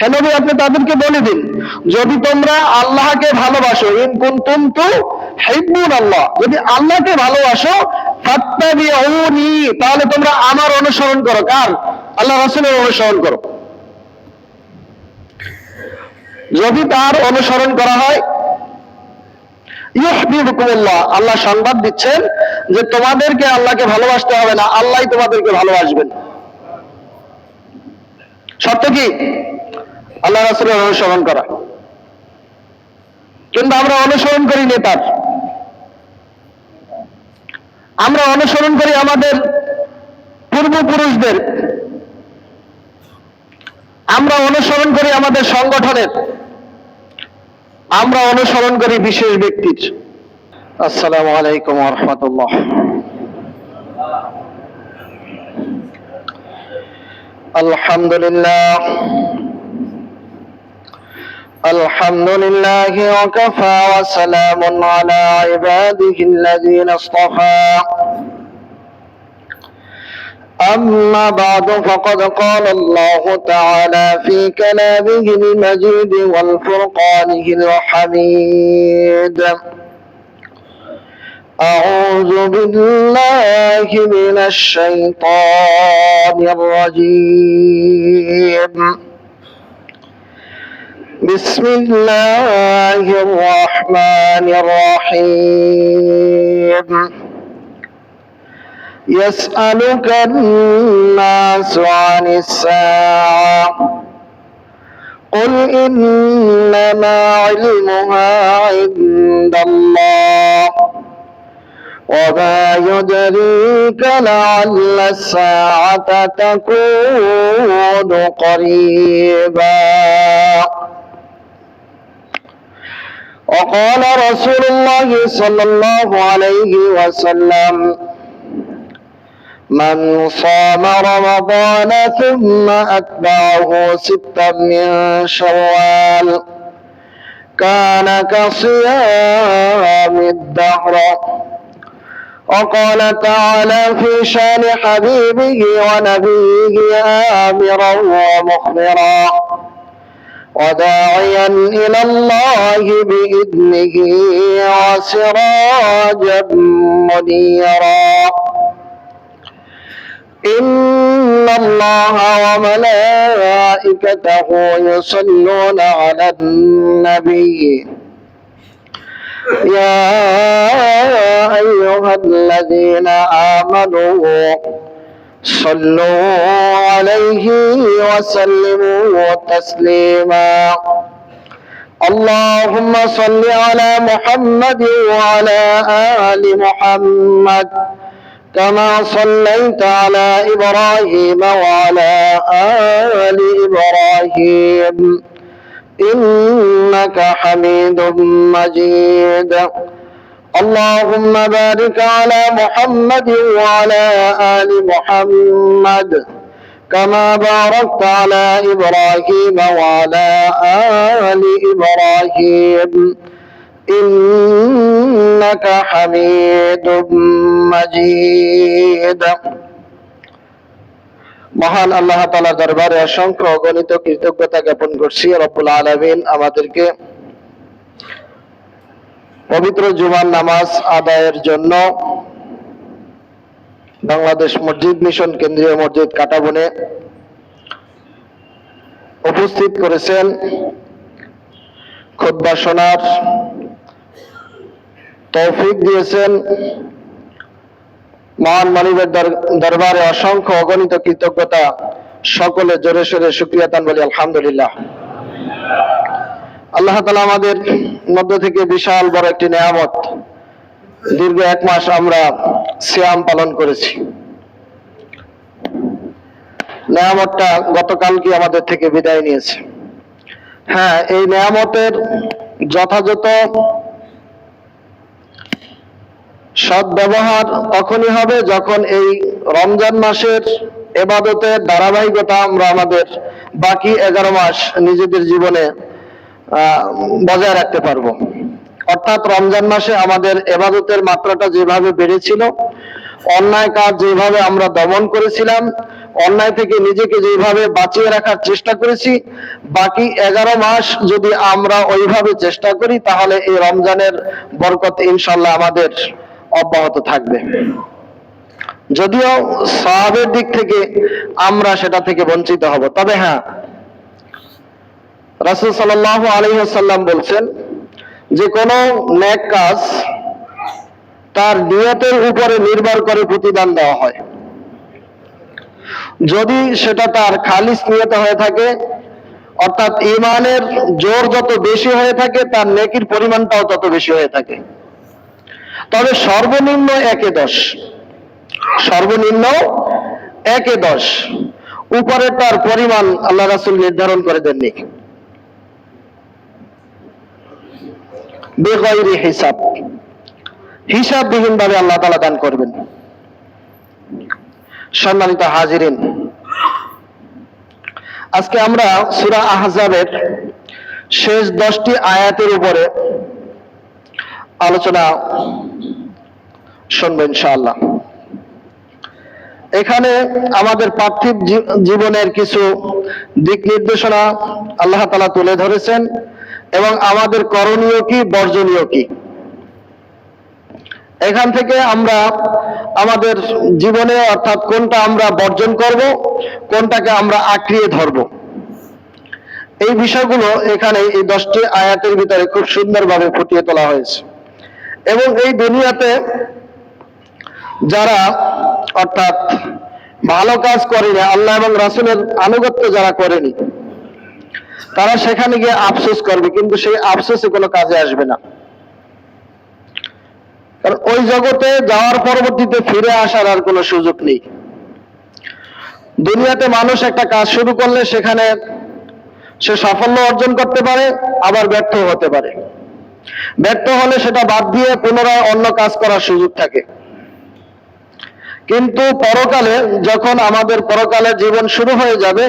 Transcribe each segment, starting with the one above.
হে নবী, আপনি তাদেরকে বলে দিন, যদি তোমরা আল্লাহকে ভালোবাসো, ইন কুনতুম তুহিব্বুন আল্লাহ, যদি আল্লাহকে ভালোবাসো, ফাত্তাবিউনি, তাহলে তোমরা আমার অনুসরণ করো। কার? আল্লাহ রাসূলের অনুসরণ করো। যদি তার অনুসরণ করা হয়, ইউহিব্বুকুমুল্লাহ, আল্লাহ সংবাদ দিচ্ছেন যে তোমাদেরকে আল্লাহকে ভালোবাসতে হবে না, আল্লাহই তোমাদেরকে ভালোবাসবেন। শর্ত কি? আল্লাহ রাসূলের অনুসরণ করা। কিন্তু আমরা অনুসরণ করি নেতার, আমরা অনুসরণ করি আমাদের পূর্বপুরুষদের, আমরা অনুসরণ করি আমাদের সংগঠনের, আমরা অনুসরণ করি বিশেষ ব্যক্তির। আসসালামু আলাইকুম ওয়া রাহমাতুল্লাহ। আলহামদুলিল্লাহ, আলহামদুলিল্লাহি ওয়া কাফা ওয়া সালামুন আলা ইবাদিহিল্লাযীনা ইসতাফা। أما بعد فقد قال الله تعالى في كلامه المجيد والفرقانه الحميد: أعوذ بالله من الشيطان الرجيم. بسم الله الرحمن الرحيم. يسألك الناس عن الساعة قل إنما علمها عند الله وما يدريك لعل الساعة تكون قريبا. وقال رسول الله صلى الله عليه وسلم: من صام رمضان ثم أتبعه ستا من شوال كان كصيام الدهر. وقال تعالى في شان حبيبه ونبيه آمرا ومخبرا وداعيا إلى الله بإذنه وسراجا منيرا: إن الله وملائكته يصلون على النبي يا أيها الذين آمنوا صلوا عليه وسلموا تسليما. اللهم صل على محمد وعلى آل محمد كما صليت على إبراهيم وعلى آل إبراهيم إنك حميد مجيد. اللهم بارك على محمد وعلى آل محمد كما باركت على إبراهيم وعلى آل إبراهيم إنك حميد مجيد. মহান আল্লাহ তাআলার দরবারে অসংখ্য অগণিত কৃতজ্ঞতা জ্ঞাপন করছি। রব্বুল আলামিন আমাদেরকে পবিত্র জুমার নামাজ আদায়ের জন্য বাংলাদেশ মসজিদ মিশন কেন্দ্রীয় মসজিদ কাটাবনে উপস্থিত করেছেন। খুতবা শোনার তৌফিক দিয়েছেন। মহান মালিকের দরবারে অসংখ্য অগণিত কৃতজ্ঞতা। সকলে জোরে সোরে শুকরিয়া তান বলি আলহামদুলিল্লাহ। আল্লাহ তাআলা আমাদের মধ্য থেকে বিশাল বড় একটি নেয়ামত, দীর্ঘ 1 মাস আমরা সিয়াম পালন করেছি। নেয়ামতটা গতকালকে আমাদের থেকে বিদায় নিয়েছে। হ্যাঁ, এই নেয়ামতের যথাযথ সদ্ব্যবহার তখনই হবে যখন এই রমজান মাসের ইবাদতের ধারাবাহিকতা আমরা আমাদের বাকি 11 মাস নিজেদের জীবনে বজায় রাখতে পারবো। অর্থাৎ রমজান মাসে আমাদের ইবাদতের মাত্রাটা যেভাবে বেড়েছিল, অন্যায় কাজ যেভাবে আমরা দমন করেছিলাম, অন্যায় থেকে নিজেকে যেভাবে বাঁচিয়ে রাখার চেষ্টা করেছি, বাকি 11 মাস যদি আমরা ওইভাবে চেষ্টা করি তাহলে এই রমজানের বরকত ইনশাআল্লাহ আমাদের অব্যাহত থাকবে। যদিও সওয়াবের দিক থেকে আমরা সেটা থেকে বঞ্চিত হব, তবে হ্যাঁ, রাসূল সাল্লাল্লাহু আলাইহি ওয়াসাল্লাম বলছেন যে কোনো নেক কাজ তার নিয়তের উপরে নির্ভর করে প্রতিদান দেওয়া হয়। যদি সেটা তার খালিস নিয়তে হয়ে থাকে, অর্থাৎ ঈমানের জোর যত বেশি হয়ে থাকে তার নেকির পরিমাণটাও তত বেশি হয়ে থাকে। তবে সর্বনিম্ন 1/10, সর্বনিম্ন 1/10, উপরে তার পরিমাণ আল্লাহ রাসূল নির্ধারণ করে দেননি। বেগাইরি হিসাব, হিসাববিহীন ভাবে আল্লাহ তাআলা দান করবেন। সম্মানিত হাজিরিন, আজকে আমরা সূরা আহজাবের শেষ 10টি আয়াতের উপরে আলোচনা শুনবো ইনশাআল্লাহ। এখানে আমাদের পার্থিব জীবনের কিছু দিক নির্দেশনা আল্লাহ তাআলা তুলে ধরেছেন এবং আমাদের করণীয় কি, বর্জনীয় কি। এখান থেকে আমরা আমাদের জীবনে অর্থাৎ কোনটা আমরা বর্জন করব, কোনটাকে আমরা আঁকড়িয়ে ধরব, এই বিষয়গুলো এখানে এই 10টি আয়াতের ভিতরে খুব সুন্দরভাবে ফুটিয়ে তোলা হয়েছে। এবং এই দুনিয়াতে যারা অর্থাৎ ভালো কাজ করেনি, আল্লাহ এবং রাসূলের আনুগত্য যারা করেনি, তারা সেখানে গিয়ে আফসোস করবে, কিন্তু সেই আফসোসে কোনো কাজে আসবে না। কারণ ওই জগতে যাওয়ার পরবর্তীতে ফিরে আসার আর কোনো সুযোগ নেই। দুনিয়াতে মানুষ একটা কাজ শুরু করলে সেখানে সে সাফল্য অর্জন করতে পারে, আবার ব্যর্থ হতে পারে। ব্যর্থ হলে সেটা বাদ দিয়ে পুনরায় অন্য কাজ করার সুযোগ থাকে। কিন্তু পরকালে যখন আমাদের পরকালের জীবন শুরু হয়ে যাবে,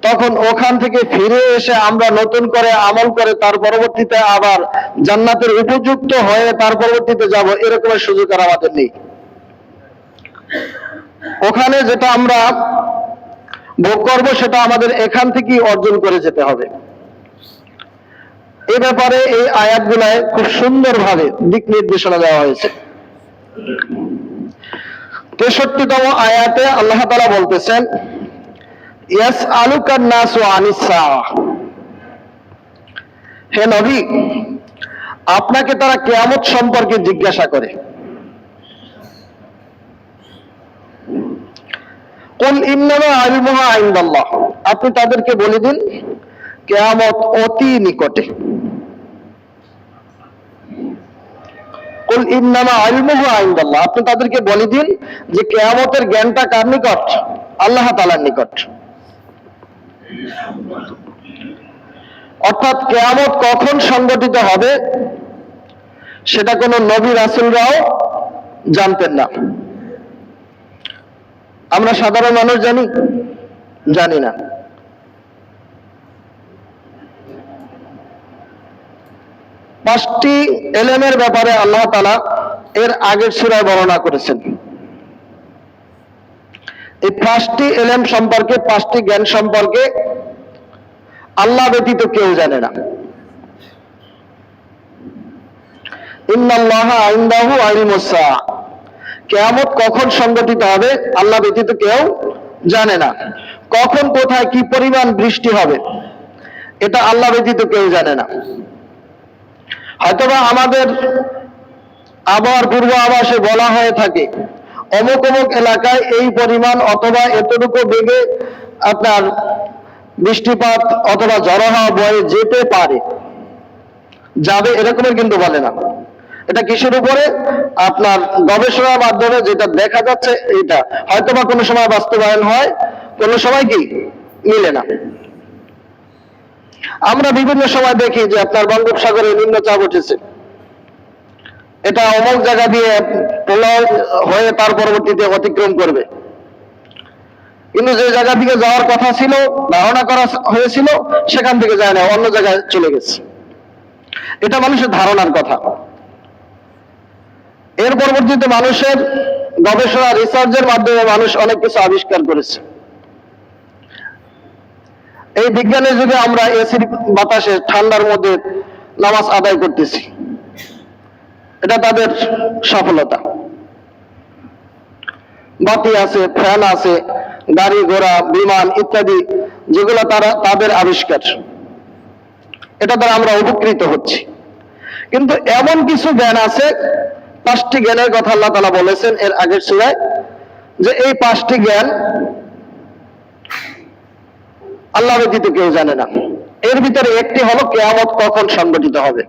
তখন ওখান থেকে ফিরে এসে আমরা নতুন করে আমল করে তার পরবর্তীতে আবার জান্নাতের উপযুক্ত হয়ে তার পরবর্তীতে যাব, এরকমের সুযোগ আর আমাদের নেই। ওখানে যেটা আমরা ভোগ করব সেটা আমাদের এখান থেকেই অর্জন করে যেতে হবে। এ ব্যাপারে এই আয়াতগুলায় খুব সুন্দরভাবে দিক নির্দেশনা দেওয়া হয়েছে। 63তম আয়াতে আল্লাহ তাআলা বলতেছেন, ইয়াসআলুকান নাসু আনিস সাআহ, হে নবী, আপনাকে তারা কিয়ামত সম্পর্কে জিজ্ঞাসা করে। কুল ইন্নামা ইলমুহা ইনদাল্লাহ, আপনি তাদেরকে বলে দিন কিয়ামত অতি নিকটে। কুল ইন্নামা ইলমুহা ইনদাল্লাহ, আপনি তাদেরকে বলে দিন যে কিয়ামতের জ্ঞানটা কার নিকট? আল্লাহ তাআলার নিকট। অর্থাৎ কিয়ামত কখন সংঘটিত হবে সেটা কোনো নবী রাসূলরাও জানতেন না। আমরা সাধারণ মানুষ জানি? জানি না। পাঁচটি এলেমের ব্যাপারে আল্লাহ তাআলা এর আগের সূরায় বর্ণনা করেছেন। এই 5টি এলেম সম্পর্কে, 5টি জ্ঞান সম্পর্কে আল্লাহ ব্যতীত কেউ জানে না। ইন্নাল্লাহা ইনদাহু ইলমুস সাআহ, কিয়ামত কখন সংঘটিত হবে আল্লাহ ব্যতীত কেউ জানে না। কখন, কোথায়, কি পরিমাণ বৃষ্টি হবে এটা আল্লাহ ব্যতীত কেউ জানে না। হয়তোবা আমাদের আবহাওয়ার পূর্বাভাসে বলা হয়ে থাকে অমুক অমুক এলাকায় এই পরিমাণ অথবা এতটুকু বেগে আপনার বৃষ্টিপাত অথবা ঝড়ো হাওয়া বয়ে যেতে পারে, যাবে, এরকমের কিন্তু বলে না। এটা কিসের উপরে? আপনার গবেষণার মাধ্যমে যেটা দেখা যাচ্ছে এটা হয়তোবা কোনো সময় বাস্তবায়ন হয়, কোনো সময় কি মিলে না। আমরা বিভিন্ন সময় দেখি যে আপনার বঙ্গোপসাগরে নিম্নচাপ উঠেছে, এটা অমুক জায়গা দিয়ে প্রলয় হয়ে তার পরবর্তীতে অতিক্রম করবে, কিন্তু যে জায়গা থেকে যাওয়ার কথা ছিল, ধারণা করা হয়েছিল, সেখান থেকে যায় না, অন্য জায়গায় চলে গেছে। এটা মানুষের ধারণার কথা। এর পরবর্তীতে মানুষের গবেষণা, রিসার্চের মাধ্যমে মানুষ অনেক কিছু আবিষ্কার করেছে। এই বিজ্ঞানের যুগে আমরা এসির বাতাসে ঠান্ডার মধ্যে নামাজ আদায় করতেছি, এটা তাদের সফলতা। বাতি আছে, ফ্যান আছে, গাড়ি ঘোড়া বিমান ইত্যাদি যেগুলো তাদের আবিষ্কার, এটা দ্বারা আমরা উপকৃত হচ্ছি। কিন্তু এমন কিছু জ্ঞান আছে, 5টি জ্ঞানের কথা আল্লাহ তাআলা বলেছেন এর আগের সূরায়, যে এই 5টি জ্ঞান আল্লাহ ব্যতীত কেউ জানে না। এর ভিতরে একটি হলো কিয়ামত কখন সংঘটিত হবে।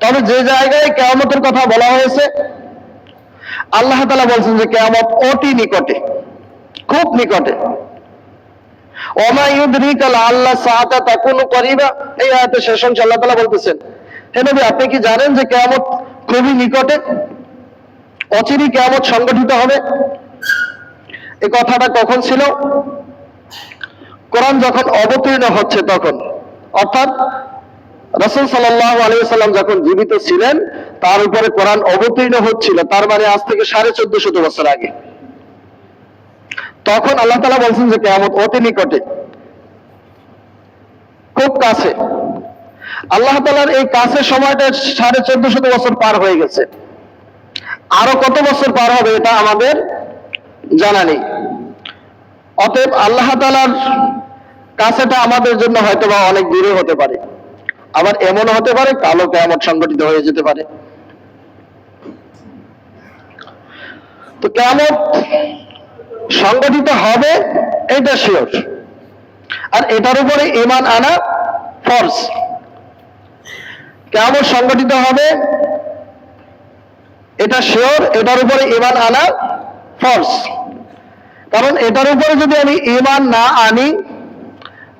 তবে যে জায়গায় কিয়ামতের কথা বলা হয়েছে, আল্লাহ তাআলা বলছেন যে কিয়ামত অতি নিকটে, খুব নিকটে। ওমা ইউদরিকা লাআল্লা সাআতা তাকুনু করিবা, এই আয়াতের শেষ অংশে আল্লাহ তাআলা বলতেছেন, হে নবী আপনি কি জানেন যে কিয়ামত খুবই নিকটে, অচিরেই কিয়ামত সংঘটিত হবে। এই কথাটা কখন ছিল? কোরআন যখন অবতীর্ণ হচ্ছে তখন, অর্থাৎ রাসূল সাল্লাল্লাহু আলাইহি ওয়াসাল্লাম যখন জীবিত ছিলেন তার উপরে কোরআন অবতীর্ণ হচ্ছিল, তার মানে আজ থেকে 1450 বছর আগে। তখন আল্লাহ তাআলা বলছেন যে কিয়ামত অতি নিকটে, খুব কাছে। আল্লাহ তাআলার এই কাছের সময়টা 1450 বছর পার হয়ে গেছে, আরো কত বছর পার হবে এটা আমাদের জানা নেই। অতএব আল্লাহ তাআলার কাছেটা আমাদের জন্য হয়তো বা অনেক দূরে হতে পারে, আবার এমনও হতে পারে কালো কিয়ামত সংঘটিত হয়ে যেতে পারে। তো কিয়ামত সংঘটিত হবে এটা শিওর, আর এটার উপরে ঈমান আনা ফরজ। কিয়ামত সংঘটিত হবে এটা শিওর, এটার উপরে ঈমান আনা ফরজ। কারণ এটার উপরে যদি আমি ঈমান না আনি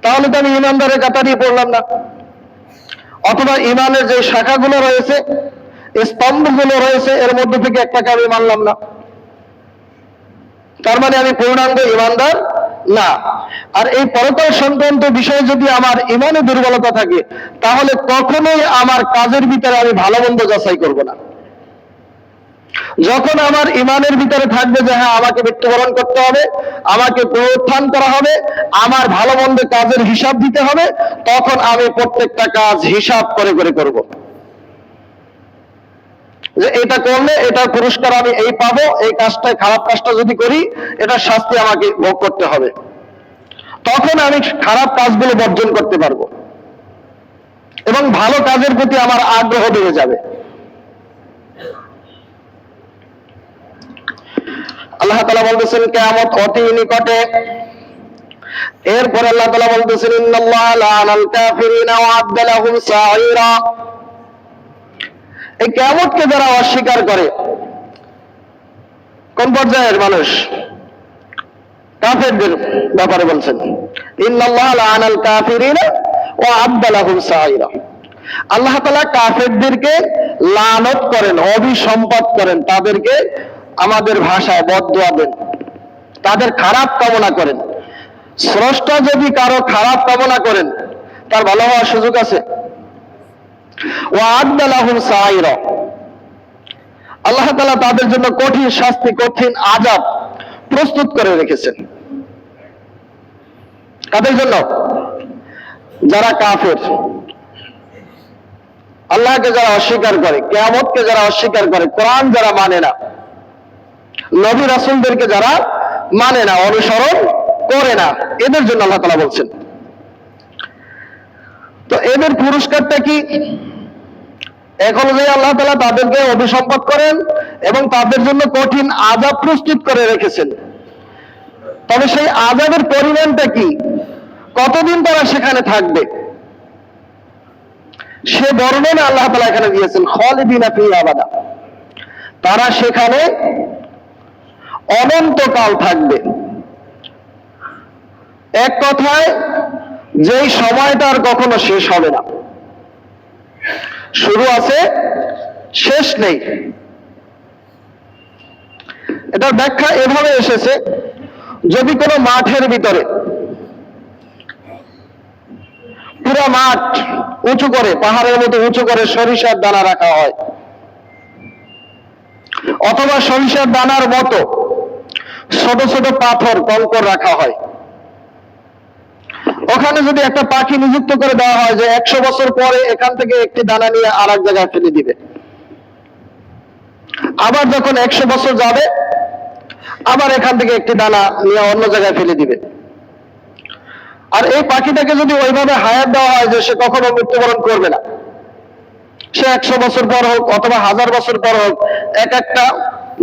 তাহলে তো আমি ঈমানদারের কাতারই পড়লাম না, অথবা ঈমানের যে শাখাগুলো রয়েছে, স্তম্ভগুলো রয়েছে, এর মধ্যে থেকে একটাকে আমি মানলাম না, তার মানে আমি পূর্ণাঙ্গ ঈমানদার না। আর এই পরকাল সংক্রান্ত বিষয়ে যদি আমার ঈমানে দুর্বলতা থাকে তাহলে কখনোই আমার কাজের ভিতরে আমি ভালো মন্দ যাচাই করব না। যখন আমার ঈমানের ভিতরে থাকবে যে হ্যাঁ আমাকে মৃত্যুবরণ করতে হবে, আমাকে পুনরুত্থান করা হবে, আমার ভালো মন্দ কাজের হিসাব দিতে হবে, তখন আমি প্রত্যেকটা কাজ হিসাব করে করে করব, যে এটা করলে এটার পুরস্কার আমি এই পাবো, এই কাজটা খারাপ কাজটা যদি করি এটার শাস্তি আমাকে ভোগ করতে হবে। তখন আমি খারাপ কাজগুলো বর্জন করতে পারবো এবং ভালো কাজের প্রতি আমার আগ্রহ বেড়ে যাবে। আল্লাহ তাআলা বলতেছেন কিয়ামত অতি নিকটে। এরপর আল্লাহ তাআলা বলতেছেন ইন্নাল্লাহা লাআনাল কাফিরিনা ওয়া আ'আদ্দা লাহুম সাঈরা। এই কিয়ামতকে যারা অস্বীকার করে, কোন পর্যায়ের মানুষ? কাফেরদের ব্যাপারে বলছেন ইন্নাল্লাহা লাআনাল কাফিরিনা ওয়া আ'আদ্দা লাহুম সাঈরা। আল্লাহ তাআলা কাফেরদেরকে লানত করেন, অভিসম্পাত করেন, তাদেরকে আমাদের ভাষায় বদদুয়া দেন, তাদের খারাপ কামনা করেন। স্রষ্টা যদি কারো খারাপ কামনা করেন তার ভালো হওয়ার সুযোগ আছে? ওয়া'আদ্দা লাহুম সাঈরা, আল্লাহ তাআলা তাদের জন্য কঠিন শাস্তি, কঠিন আযাব প্রস্তুত করে রেখেছেন। কাদের জন্য? যারা কাফের, আল্লাহকে যারা অস্বীকার করে, কিয়ামতকে যারা অস্বীকার করে, কোরআন যারা মানে না, নবী রাসূলদেরকে যারা মানে না, অনুসরণ করে না, এদের জন্য আল্লাহ তাআলা বলছেন। তো এদের পুরস্কারটা কি? এখন যে আল্লাহ তাআলা তাদেরকে অভিসম্পাত করেন এবং তাদের জন্য কঠিন আযাব প্রস্তুত করে রেখেছেন। তবে সেই আযাবের পরিমাণটা কি, কতদিন তারা সেখানে থাকবে, সে বর্ণনা আল্লাহ তাআলা এখানে দিয়েছেন খালিদিনা ফিহা আবাদা। তারা সেখানে অনন্তকাল থাকবে। এক কথায় যেই সময়টা আর কখনো শেষ হবে না, শুরু আছে শেষ নেই। এটার ব্যাখ্যা এভাবে এসেছে, যদি কোনো মাঠের ভিতরে পুরো মাঠ উঁচু করে, পাহাড়ের মতো উঁচু করে সরিষার দানা রাখা হয়, অথবা সরিষার দানার মতো ছোট ছোট পাথর কঙ্কর রাখা হয়, ওখানে যদি একটা পাখি নিযুক্ত করে দেওয়া হয় যে 100 বছর পরে এখান থেকে একটি দানা নিয়ে আর এক জায়গায় ফেলে দিবে, আবার যখন 100 বছর যাবে আবার এখান থেকে একটি দানা নিয়ে অন্য জায়গায় ফেলে দিবে। আর এই পাখিটাকে যদি ওইভাবে হায়াত দেওয়া হয় যে সে কখনো মৃত্যুবরণ করবে না, সে 100 বছর পর হোক অথবা 1000 বছর পর হোক এক একটা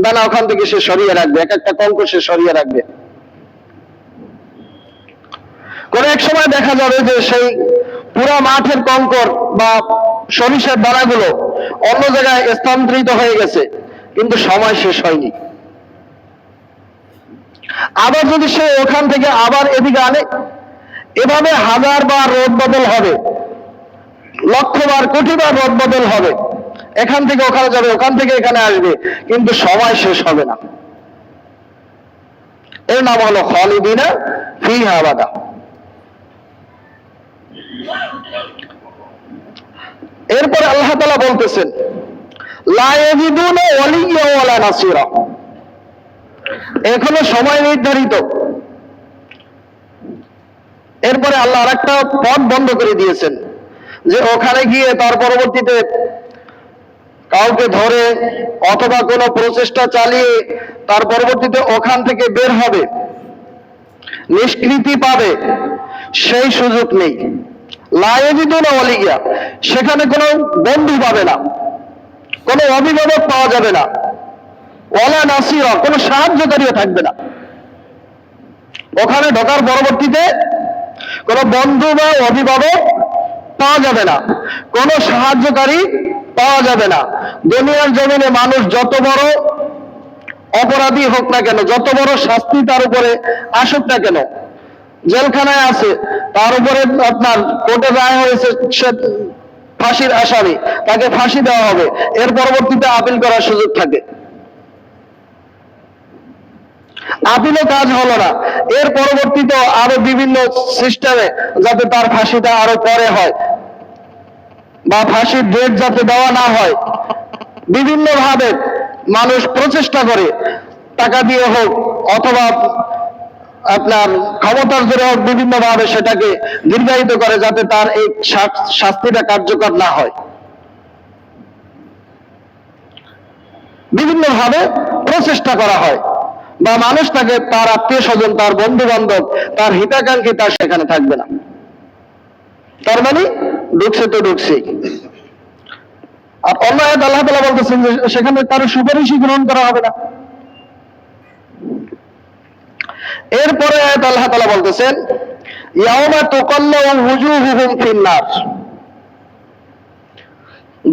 দানা ওখান থেকে সে সরিয়ে রাখবে, এক একটা কঙ্ক সে সরিয়ে রাখবে। কোন এক সময় দেখা যাবে যে সেই পুরা মাঠের কঙ্কর বা সরিষার দানাগুলো অন্য জায়গায় স্থানান্তরিত হয়ে গেছে, কিন্তু সময় শেষ হয়নি। আবার যদি সে ওখান থেকে আবার এদিকে আনে, এভাবে 1000 বার রোদ বদল হবে, লক্ষ বার কোটি বার রোদ বদল হবে, এখান থেকে ওখানে যাবে, ওখান থেকে এখানে আসবে, কিন্তু সময় শেষ হবে না। এর নাম হলো খালিদিনা ফিহা আবাদা। এরপরে আল্লাহ তাআলা বলতেছেন লা ইয়াজিদুনা ওয়ালিয়্যা ওয়ালা নাসীরা, এখনো সময় নির্ধারিত। এরপরে আল্লাহ আরেকটা পথ বন্ধ করে দিয়েছেন যে ওখানে গিয়ে তার পরবর্তীতে কাউকে ধরে অথবা কোনো প্রচেষ্টা চালিয়ে তার পরবর্তীতে ওখান থেকে বের হবে, নিষ্কৃতি পাবে, সেই সুযোগ নেই। লা ইয়াজিদুনা ওয়ালিয়্যা, সেখানে কোনো বন্ধু পাবে না, কোনো অভিভাবক পাওয়া যাবে না, ওয়ালা নাসীরা, কোনো সাহায্যকারীও থাকবে না। ওখানে ঢোকার পরবর্তীতে কোনো বন্ধু বা অভিভাবক পাওয়া যাবে না, কোনো সাহায্যকারী পাওয়া যাবে না। দুনিয়ার জমিনে মানুষ যত বড় অপরাধী হোক না কেন, যত বড় শাস্তি তার উপরে আসুক না কেন, জেলখানায় আছে, তার উপরে আপনার কোর্টে রায় হয়েছে সে ফাঁসির আসামি, তাকে ফাঁসি দেওয়া হবে, এর পরবর্তীতে আপিল করার সুযোগ থাকে। আপিলে কাজ হলো না, এর পরবর্তীতে আরো বিভিন্ন সিস্টেমে যাতে তার ফাঁসিটা আরো পরে হয় বা ফাঁসির ডেট যাতে দেওয়া না হয়, বিভিন্ন ভাবে মানুষ প্রচেষ্টা করে, টাকা দিয়ে হোক অথবা আপনার ক্ষমতার জোরে হোক, বিভিন্ন ভাবে সেটাকে দীর্ঘায়িত করে যাতে তার এই শাস্তিটা কার্যকর না হয়। বিভিন্ন ভাবে প্রচেষ্টা করা হয়, বা মানুষ তাকে, তার আত্মীয় স্বজন, তার বন্ধু বান্ধব, তার হিতাকাঙ্ক্ষী তার সেখানে থাকবে না। তার মানে ঢুকছে তো ঢুকছেই। আর অন্য আয়াত আল্লাহ তাআলা বলতেছেন যে সেখানে কারো সুপারিশই গ্রহণ করা হবে না। এরপরে আয়াত আল্লাহ তাআলা বলতেছেন ইয়াউমা তুকাল্লাউ ওয়ুজুহুহুম ফিন-নার,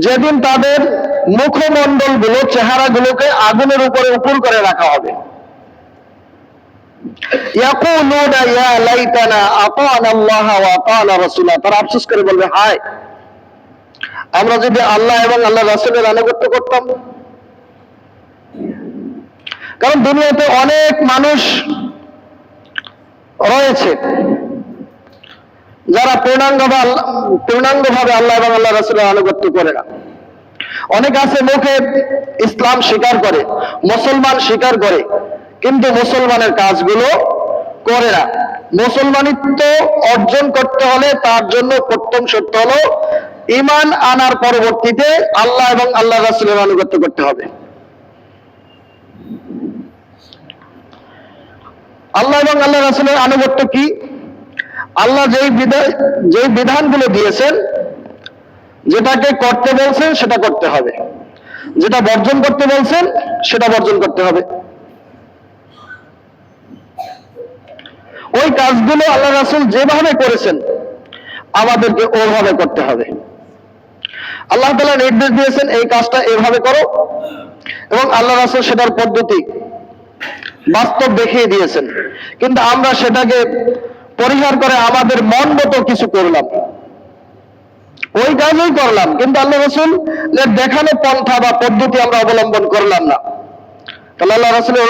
যেদিন তাদের মুখমণ্ডল গুলো, চেহারা গুলোকে আগুনের উপরে উপর করে রাখা হবে। ইয়াকুলুনা ইয়া লাইতানা আতানা আল্লাহ ওয়া আতানা রাসূলা, তারা আফসোস করে বলবে হায় আমরা যদি আল্লাহ এবং আল্লাহ রাসূলের আনুগত্য করতাম। কারণ দুনিয়াতে অনেক মানুষ রয়েছে যারা পূর্ণাঙ্গভাবে আল্লাহ এবং আল্লাহ রাসূলের আনুগত্য করে না। অনেক আছে মুখে ইসলাম স্বীকার করে, মুসলমান স্বীকার করে, কিন্তু মুসলমানের কাজগুলো করে না। মুসলমানিত্ব অর্জন করতে হলে তার জন্য প্রথম শর্ত হলো ঈমান আনার পরবর্তীতে আল্লাহ এবং আল্লাহ রাসূলের আনুগত্য করতে হবে। আল্লাহ এবং আল্লাহ রাসূলের আনুগত্য কি? আল্লাহ যেই বিধানগুলো দিয়েছেন, যেটাকে করতে বলছেন সেটা করতে হবে, যেটা বর্জন করতে বলছেন সেটা বর্জন করতে হবে। ওই কাজগুলো আল্লাহ রাসূল যেভাবে করেছেন আমাদেরকে ওভাবে করতে হবে। আল্লাহ তাআলা নির্দেশ দিয়েছেন এই কাজটা এভাবে করো, এবং আল্লাহ রাসূল সেটার পদ্ধতি বাস্তব দেখিয়ে দিয়েছেন, কিন্তু আমরা সেটাকে পরিহার করে আমাদের মন মতো কিছু করলাম, ওই কাজই করলাম, কিন্তু আল্লাহ রাসূল দেখানো পন্থা বা পদ্ধতি আমরা অবলম্বন করলাম না। তাহলে আল্লাহ রাসূলের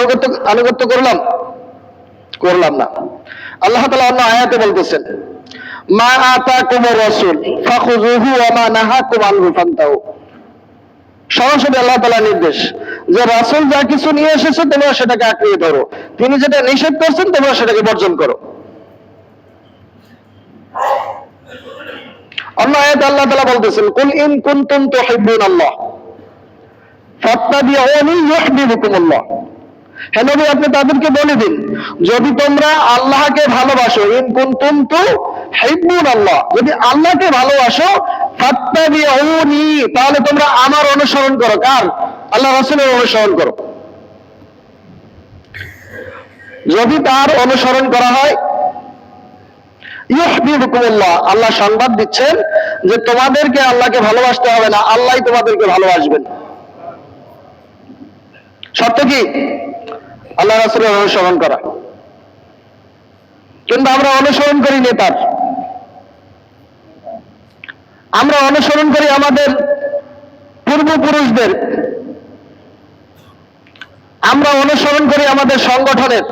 আনুগত্য করলাম না। আল্লাহ তাআলা অন্য আয়াতে বলতেছেন মা আতাকুমুর রাসূল ফাখুযুহু ওয়া মা নাহাকুম আনহু ফান্তাহু। সরাসরি আল্লাহ তাআলার নির্দেশ যে রাসূল যা কিছু নিয়ে এসেছে তোমরা সেটাকে আঁকড়িয়ে ধরো, তিনি যেটা নিষেধ করছেন তোমরা সেটাকে বর্জন করো। অন্য আয়াতে আল্লাহ তাআলা বলতেছেন, কুল ইন কুনতুম তুহিব্বুনাল্লাহ ফাত্তাবিউনি ইউহিব্বুকুমুল্লাহ। হে নবী, আপনি তাদেরকে বলে দিন, যদি তোমরা আল্লাহকে ভালোবাসো, ইন কুনতুম তুহিব্বুনাল্লাহ, যদি আল্লাহকে ভালোবাসো, ফাত্তাবিউনি, তাহলে তোমরা আমার অনুসরণ করো। কার? আল্লাহ রাসূলের অনুসরণ করো। যদি তার অনুসরণ করা হয়, ইউহিব্বুকুমুল্লাহ, আল্লাহ সংবাদ দিচ্ছেন যে তোমাদেরকে আল্লাহকে ভালোবাসতে হবে না, আল্লাহই তোমাদেরকে ভালোবাসবেন। শর্ত কি? আল্লাহ রাসূলের অনুসরণ করা। কিন্তু আমরা অনুসরণ করি নেতার, আমরা অনুসরণ করি আমাদের পূর্বপুরুষদের, আমরা অনুসরণ করি আমাদের সংগঠনের,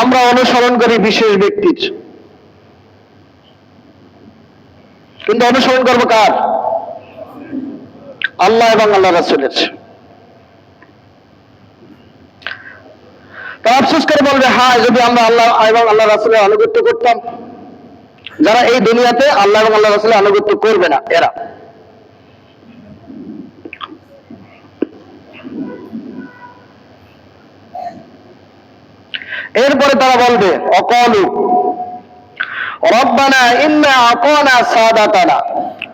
আমরা অনুসরণ করি বিশেষ ব্যক্তির। কিন্তু অনুসরণ করবো কার? আল্লাহ এবং আল্লাহ রাসূলের। তারা আফসোস করে বলবে, হ্যাঁ, যদি আমরা আল্লাহ এবং আল্লাহ রাসূলের আনুগত্য করতাম। যারা এই দুনিয়াতে আল্লাহ এবং আল্লাহ রাসূলের আনুগত্য করবে না, এরা। এরপরে তারা বলবে, অকালু রব্বানা ইন্না আতানা সাদাতানা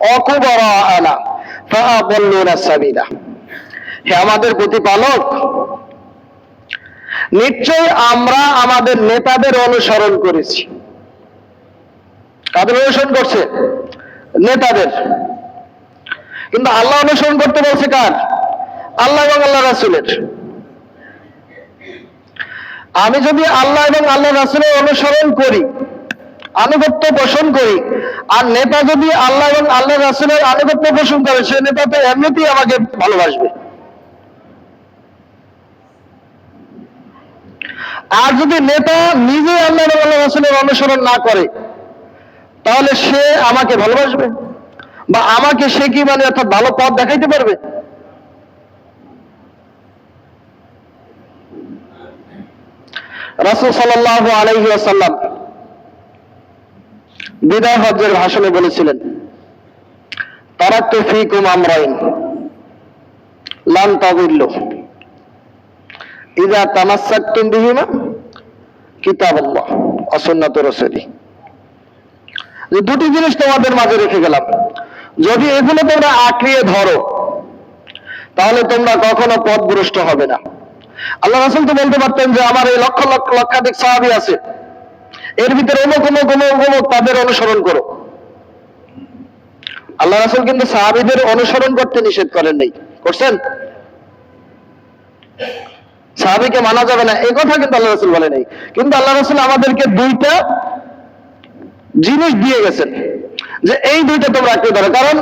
ওয়া কুবরাআনা ফাআদাল্লুনা সাবিলা। হে আমাদের প্রতিপালক, নিশ্চয় আমরা আমাদের নেতাদের অনুসরণ করেছি। কাদের অনুসরণ করছে? নেতাদের। কিন্তু আল্লাহ অনুসরণ করতে বলছে কার? আল্লাহ এবং আল্লাহ রাসূলের। আমি যদি আল্লাহ এবং আল্লাহ রাসূলের অনুসরণ করি, আনুগত্য পোষণ করি, আর নেতা যদি আল্লাহ এবং আল্লাহ রাসূলের আনুগত্য পোষণ করে, সে নেতা তো এমনিতেই আমাকে ভালোবাসবে। আর যদি নেতা নিজে আল্লাহ এবং আল্লাহ রাসূলের অনুসরণ না করে, তাহলে সে আমাকে ভালোবাসবে? বা আমাকে সে কি মানে অর্থাৎ ভালো পথ দেখাইতে পারবে? রাসূল সাল্লাল্লাহু আলাইহি ওয়াসাল্লাম বিদায় হজ্জের ভাষণে বলেছিলেন, তারাকতু ফীকুম আমরাইন লান তাদিল্লু ইযা তামাসসাকতুম বিহিমা কিতাবাল্লাহ ওয়া সুন্নাতু রাসূলি। যে দুটি জিনিস তোমাদের মাঝে রেখে গেলাম, যদি এগুলো তোমরা আঁকড়িয়ে ধরো, তাহলে তোমরা কখনো পথভ্রষ্ট হবে না। আল্লাহ রাসূল তো বলতে পারতেন যে আমার এই লক্ষ লক্ষ লক্ষাধিক সাহাবী আছে, এর ভিতরে অমুক অমুক অমুক অমুক, তাদের অনুসরণ করো। আল্লাহ রাসূল কিন্তু সাহাবীদের অনুসরণ করতে নিষেধ করেন নাই, করছেন? সাহাবীকে মানা যাবে না, এই কথা কিন্তু আল্লাহ রাসূল বলে নাই। কিন্তু আল্লাহ রাসূল আমাদেরকে দুইটা জিনিস দিয়ে গেছেন যে এই দুইটা তোমরা আঁকড়ে ধরো। কারণ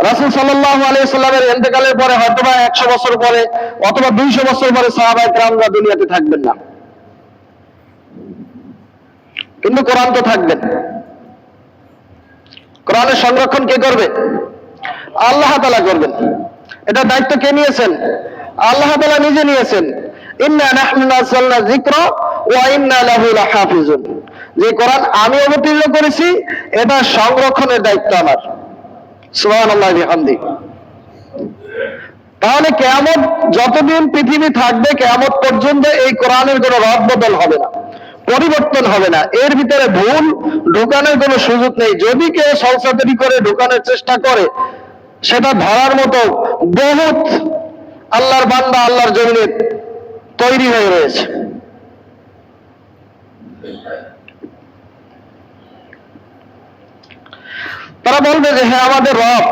রাসূল সাল্লাল্লাহু আলাইহি ওয়াসাল্লামের ইন্তেকালের পরে হয়তোবা 100 বছর পরে অথবা 200 বছর পরে সাহাবায়ে কেরামরা দুনিয়াতে থাকবেন না, কিন্তু কোরআন তো থাকবেন। কোরআনের সংরক্ষণ কে করবে? আল্লাহ তাআলা করবেন। এটা দায়িত্ব কে নিয়েছেন? আল্লাহ তাআলা নিজে নিয়েছেন। ইন্না নাহনু নাযালনা যিকরা ওয়া ইন্না লাহু লাহাফিজুন। যে কোরআন আমি অবতীর্ণ করেছি, এটা সংরক্ষণের দায়িত্ব আমার। সুবহানাল্লাহি ওয়া বিহামদি। তাহলে কিয়ামত যতদিন পৃথিবী থাকবে, কিয়ামত পর্যন্ত এই কোরআনের কোনো রদবদল হবে না, পরিবর্তন হবে না। এর ভিতরে ভুল ঢোকানোর কোনো সুযোগ নেই। যদি কেউ সলসাতুরি করে ঢোকানোর চেষ্টা করে, সেটা ধরার মতো বহুত আল্লাহর বান্দা আল্লাহর জমিনে তৈরি হয়ে রয়েছে। তারা বলবে যে হ্যাঁ, আমাদের রব,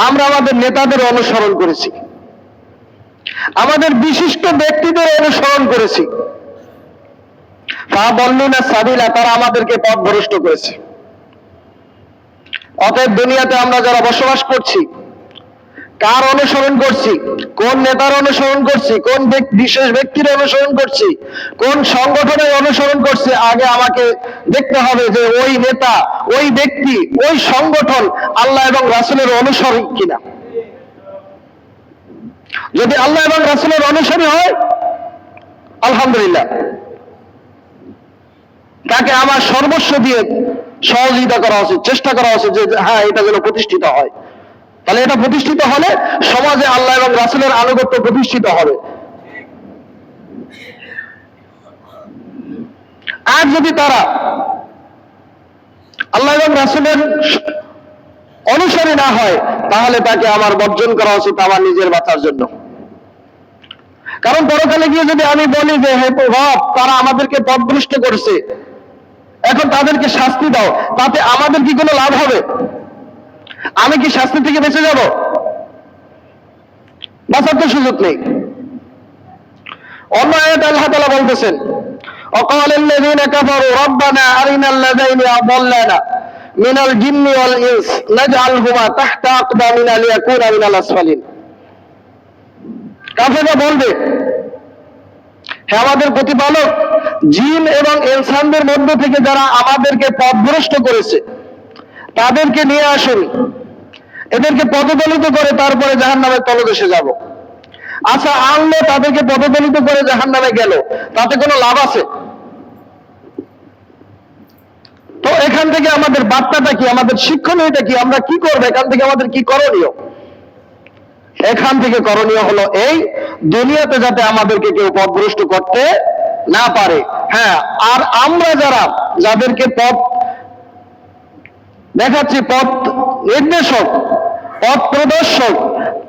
আমরা আমাদের নেতাদের অনুসরণ করেছি, আমাদের বিশিষ্ট ব্যক্তিদের অনুসরণ করেছি। ফাআদাল্লুনা সাবিলা, তারা আমাদেরকে পথভ্রষ্ট করেছে। অতএব দুনিয়াতে আমরা যারা বসবাস করছি, কার অনুসরণ করছি, কোন নেতার অনুসরণ করছি, কোন বিশেষ ব্যক্তির অনুসরণ করছি, কোন সংগঠনের অনুসরণ করছি, আগে আমাকে দেখতে হবে যে ওই নেতা, ওই ব্যক্তি, ওই সংগঠন আল্লাহ এবং রাসূলের অনুসারী কিনা। যদি আল্লাহ এবং রাসূলের অনুসারী হয়, আলহামদুলিল্লাহ, তাকে আমার সর্বস্ব দিয়ে সহযোগিতা করা উচিত, চেষ্টা করা উচিত যে হ্যাঁ এটা যেন প্রতিষ্ঠিত হয়। তাহলে এটা প্রতিষ্ঠিত হলে সমাজে আল্লাহ এবং রাসূলের আনুগত্য প্রতিষ্ঠিত হবে। আর যদি তারা আল্লাহ এবং রাসূলের অনুসারী না হয়, তাহলে তাকে আমার বর্জন করা উচিত আমার নিজের বাঁচার জন্য। কারণ পরকালে গিয়ে যদি আমি বলি যে হে রব, তারা আমাদেরকে পথভ্রষ্ট করেছে, এখন তাদেরকে শাস্তি দাও, তাতে আমাদের কি কোনো লাভ হবে? আমি কি শাস্তি থেকে বেঁচে যাব? বাঁচার তো সুযোগ নেই। অন্য আয়াতে আল্লাহ তাআলা বলতেছেন, وقال الذين كفروا ربنا أرنا الذين أضلنا من الجن والإنس نجعلهما تحت أقدامنا ليكونا من الأسفلين। কাফেররা বলবে, হে আমাদের প্রতিপালক, জিন এবং ইনসানদের মধ্য থেকে যারা আমাদেরকে পথভ্রষ্ট করেছে তাদেরকে নিয়ে আসুন, এদেরকে পথদলিত করে তারপরে জাহান্নামের তলদেশে যাব। আচ্ছা, আনলো, তাদেরকে পথদলিত করে জাহান্নামে গেল, তাতে কোনো লাভ আছে? তো এখান থেকে আমাদের বার্তাটা কি, আমাদের শিক্ষণীয়টা কি, আমরা কি করবো, এখান থেকে আমাদের কি করণীয়? এখান থেকে করণীয় হলো এই, দুনিয়াতে যাতে আমাদেরকে কেউ পথভ্রষ্ট করতে না পারে। হ্যাঁ, আর আমরা যাদেরকে পথ দেখাচ্ছি, পথ নির্দেশক, পথ প্রদর্শক,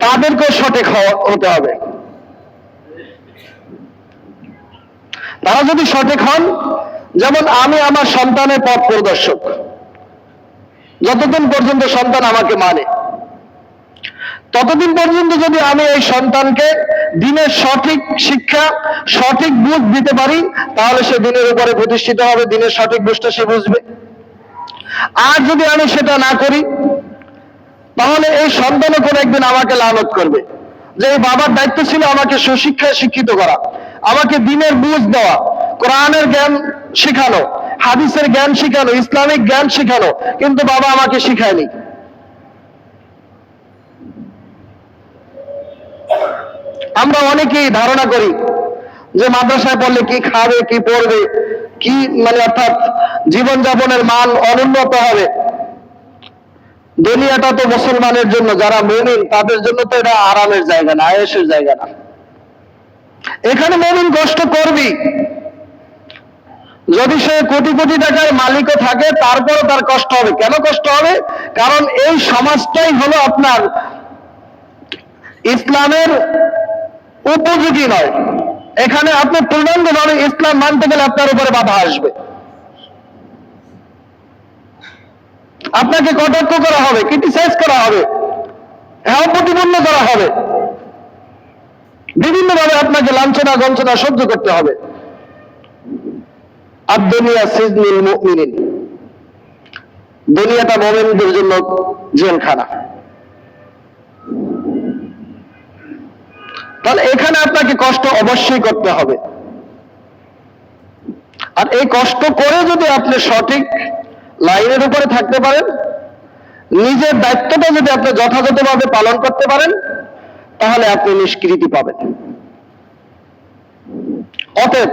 তাদেরকেও সঠিক হতে হবে। তারা যদি সঠিক হন, যেমন আমি আমার সন্তানের পথ প্রদর্শক, যতদিন পর্যন্ত সন্তান আমাকে মানে, ততদিন পর্যন্ত যদি আমি এই সন্তানকে দিনের সঠিক শিক্ষা, সঠিক বুঝ দিতে পারি, তাহলে সে দিনের উপরে প্রতিষ্ঠিত হবে, দিনের সঠিক বুঝটা সে বুঝবে। আর যদি আমি সেটা না করি, তাহলে এই সন্তানও কোনো একদিন আমাকে লানত করবে যে এই বাবার দায়িত্ব ছিল আমাকে সুশিক্ষায় শিক্ষিত করা, আমাকে দিনের বুঝ দেওয়া, কোরআনের জ্ঞান শেখানো, হাদিসের জ্ঞান শেখানো, ইসলামিক জ্ঞান শেখানো, কিন্তু বাবা আমাকে শিখায়নি। আমরা অনেকেই ধারণা করি যে মাদ্রাসায় পড়লে কি খাবে, কি পড়বে, কি অর্থাৎ জীবনযাপনের মান অনুন্নত হবে। দুনিয়াটা তো মুসলমানের জন্য, যারা মুমিন তাদের জন্য তো এটা আরামের জায়গা না, আয়েশের জায়গা না। এখানে মুমিন কষ্ট করবি, যদি সে কোটি কোটি টাকার মালিকও থাকে তারপরও তার কষ্ট হবে। কেন কষ্ট হবে? কারণ এই সমাজটাই হলো আপনার ইসলামের উপযোগী নয়। এখানে আপনি পূর্ণাঙ্গভাবে ইসলাম মানতে গেলে আপনার উপরে বাধা আসবে, আপনাকে কটাক্ষ করা হবে, ক্রিটিসাইজ করা হবে, হ্যাঁ প্রতিপন্ন করা হবে, বিভিন্নভাবে আপনাকে লাঞ্ছনা গঞ্চনা সহ্য করতে হবে। আর দুনিয়া সিজনুল মুমিনিন, দুনিয়াটা মুমিনদের জন্য জেলখানা। তাহলে এখানে আপনাকে কষ্ট অবশ্যই করতে হবে। আর এই কষ্ট করে যদি আপনি সঠিক লাইনের উপরে থাকতে পারেন, নিজের দায়িত্বটা যদি আপনি যথাযথভাবে পালন করতে পারেন, তাহলে আপনি নিষ্কৃতি পাবেন। অতএব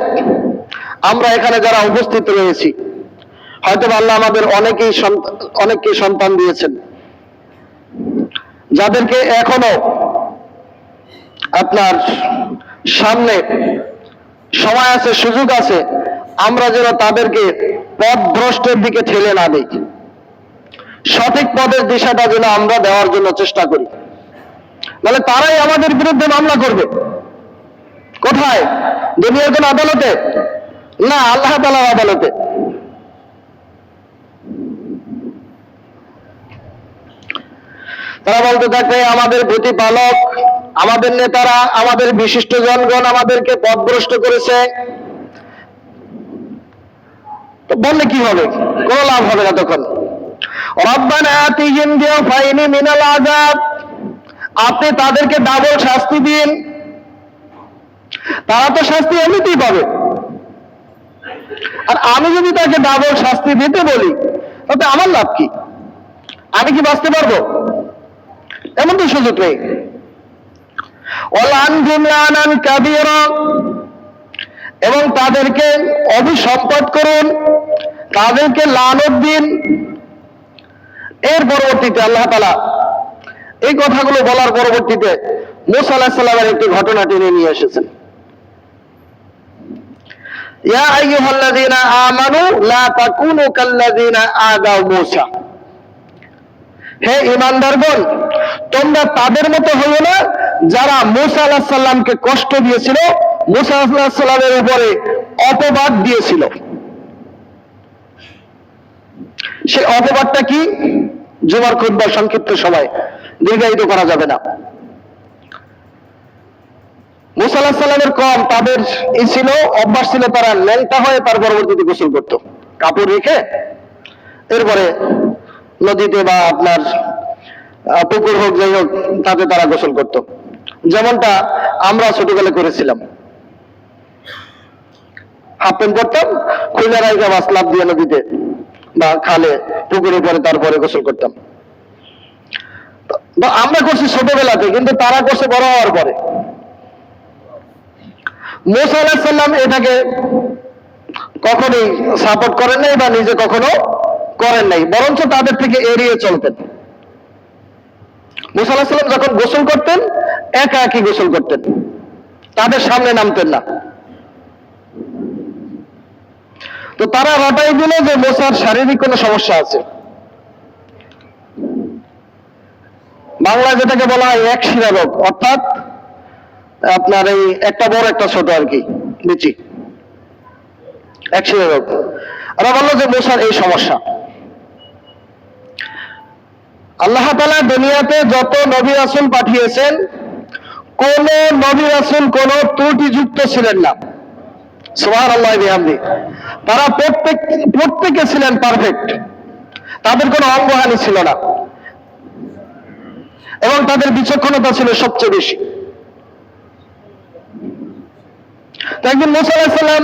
আমরা এখানে যারা উপস্থিত রয়েছি, হয়তো আল্লাহ আমাদের অনেককে সন্তান দিয়েছেন, যাদেরকে এখনো আপনার সামনে সময় আছে, সুযোগ আছে, আমরা যেন তাদেরকে পথভ্রষ্টের দিকে ঠেলে না দিই, সঠিক পথের দিশাটা যেন আমরা দেওয়ার জন্য চেষ্টা করি। তাহলে তারাই আমাদের বিরুদ্ধে মামলা করবে। কোথায়? দুনিয়ার কোন আদালতে না, আল্লাহ তাআলার আদালতে। তারা বলতে থাকে আমাদের প্রতিপালক, আমাদের নেতারা, আমাদের বিশিষ্ট জনগণ আমাদেরকে পথভ্রষ্ট করেছে। তো বললে কি হবে? কোনো লাভ হবে না তখন। রব্বানা আতিহিম দিয়ফাইনি মিনাল আযাব, আপনি তাদেরকে ডাবল শাস্তি দিন। তারা তো শাস্তি এমনিতেই পাবে, আর আমি যদি তাকে ডাবল শাস্তি দিতে বলি, তাতে আমার লাভ কি? আমি কি বাঁচতে পারবো? এমন তো সুযোগ নেই। ওয়ালানহুম লানান কাবীরা, এবং তাদেরকে অভিসম্পাত করুন তাদেরকে লানত দিন। এর পরবর্তীতে আল্লাহ তাআলা এই কথাগুলো বলার পরবর্তীতে মূসা আলাইহিস সালামের একটি ঘটনা টেনে নিয়ে এসেছেন। ইয়া আইয়ুহাল্লাযীনা আমানু লা তাকুনু কাল্লাযীনা আযাউ মূসা, হে ঈমানদারগণ, তোমরা তাদের মতো হইও না যারা মূসা আলাইহিস সালামকে কষ্ট দিয়েছিল, মূসা আলাইহিস সালামের উপরে অপবাদ দিয়েছিল। সেই অপবাদটা কি? জুমার খুতবা সংক্ষিপ্ত সময়, দীর্ঘায়িত করা যাবে না। মূসা আলাইহিস সালামের কওম, তাদের ছিল অভ্যাস ছিল তারা ল্যাংটা হয়ে তার পরবর্তীতে গোসল করত, কাপড় রেখে এরপরে নদীতে বা আপনার পুকুর হোক যাই হোক তাতে তারা গোসল করত, যেমনটা আমরা ছোটবেলায় করেছিলাম। হাফ প্যান্ট পরতাম, খুলে রাইখা বাস লাফ দিয়ে নদীতে বা খালে পুকুরে পরে তারপরে গোসল করতাম। আমরা করছি ছোটবেলাতে, কিন্তু তারা করছে বড় হওয়ার পরে। মূসা আলাইহিস সালাম এটাকে কখনোই সাপোর্ট করেন নাই বা নিজে কখনো করেন নাই, বরঞ্চ তাদের থেকে এড়িয়ে চলতেন। মূসা আলাইহিস সালাম যখন গোসল করতেন একা একই গোসল করতেন, তাদের সামনে নামতেন না। তো তারা রটাই দিল যে মূসার শারীরিক কোনো সমস্যা আছে। বাংলায় যেটাকে বলা হয় এক শিরা রোগ, অর্থাৎ আপনার এই একটা বড় একটা ছোট আর কি, বিচি, এক শিরা রোগ। ওরা বললো যে মূসার এই সমস্যা। আল্লাহ তাআলা দুনিয়াতে যত নবী রাসূল পাঠিয়েছেন, কোন নবী রাসূল কোন ত্রুটিযুক্ত ছিলেন না। সুবহানাল্লাহি ওয়া বিহামদিহি। তারা প্রত্যেকে ছিলেন পারফেক্ট, তাদের কোনো অঙ্গহানি ছিল না এবং তাদের বিচক্ষণতা ছিল সবচেয়ে বেশি। একদিন মূসা আলাইহিস সালাম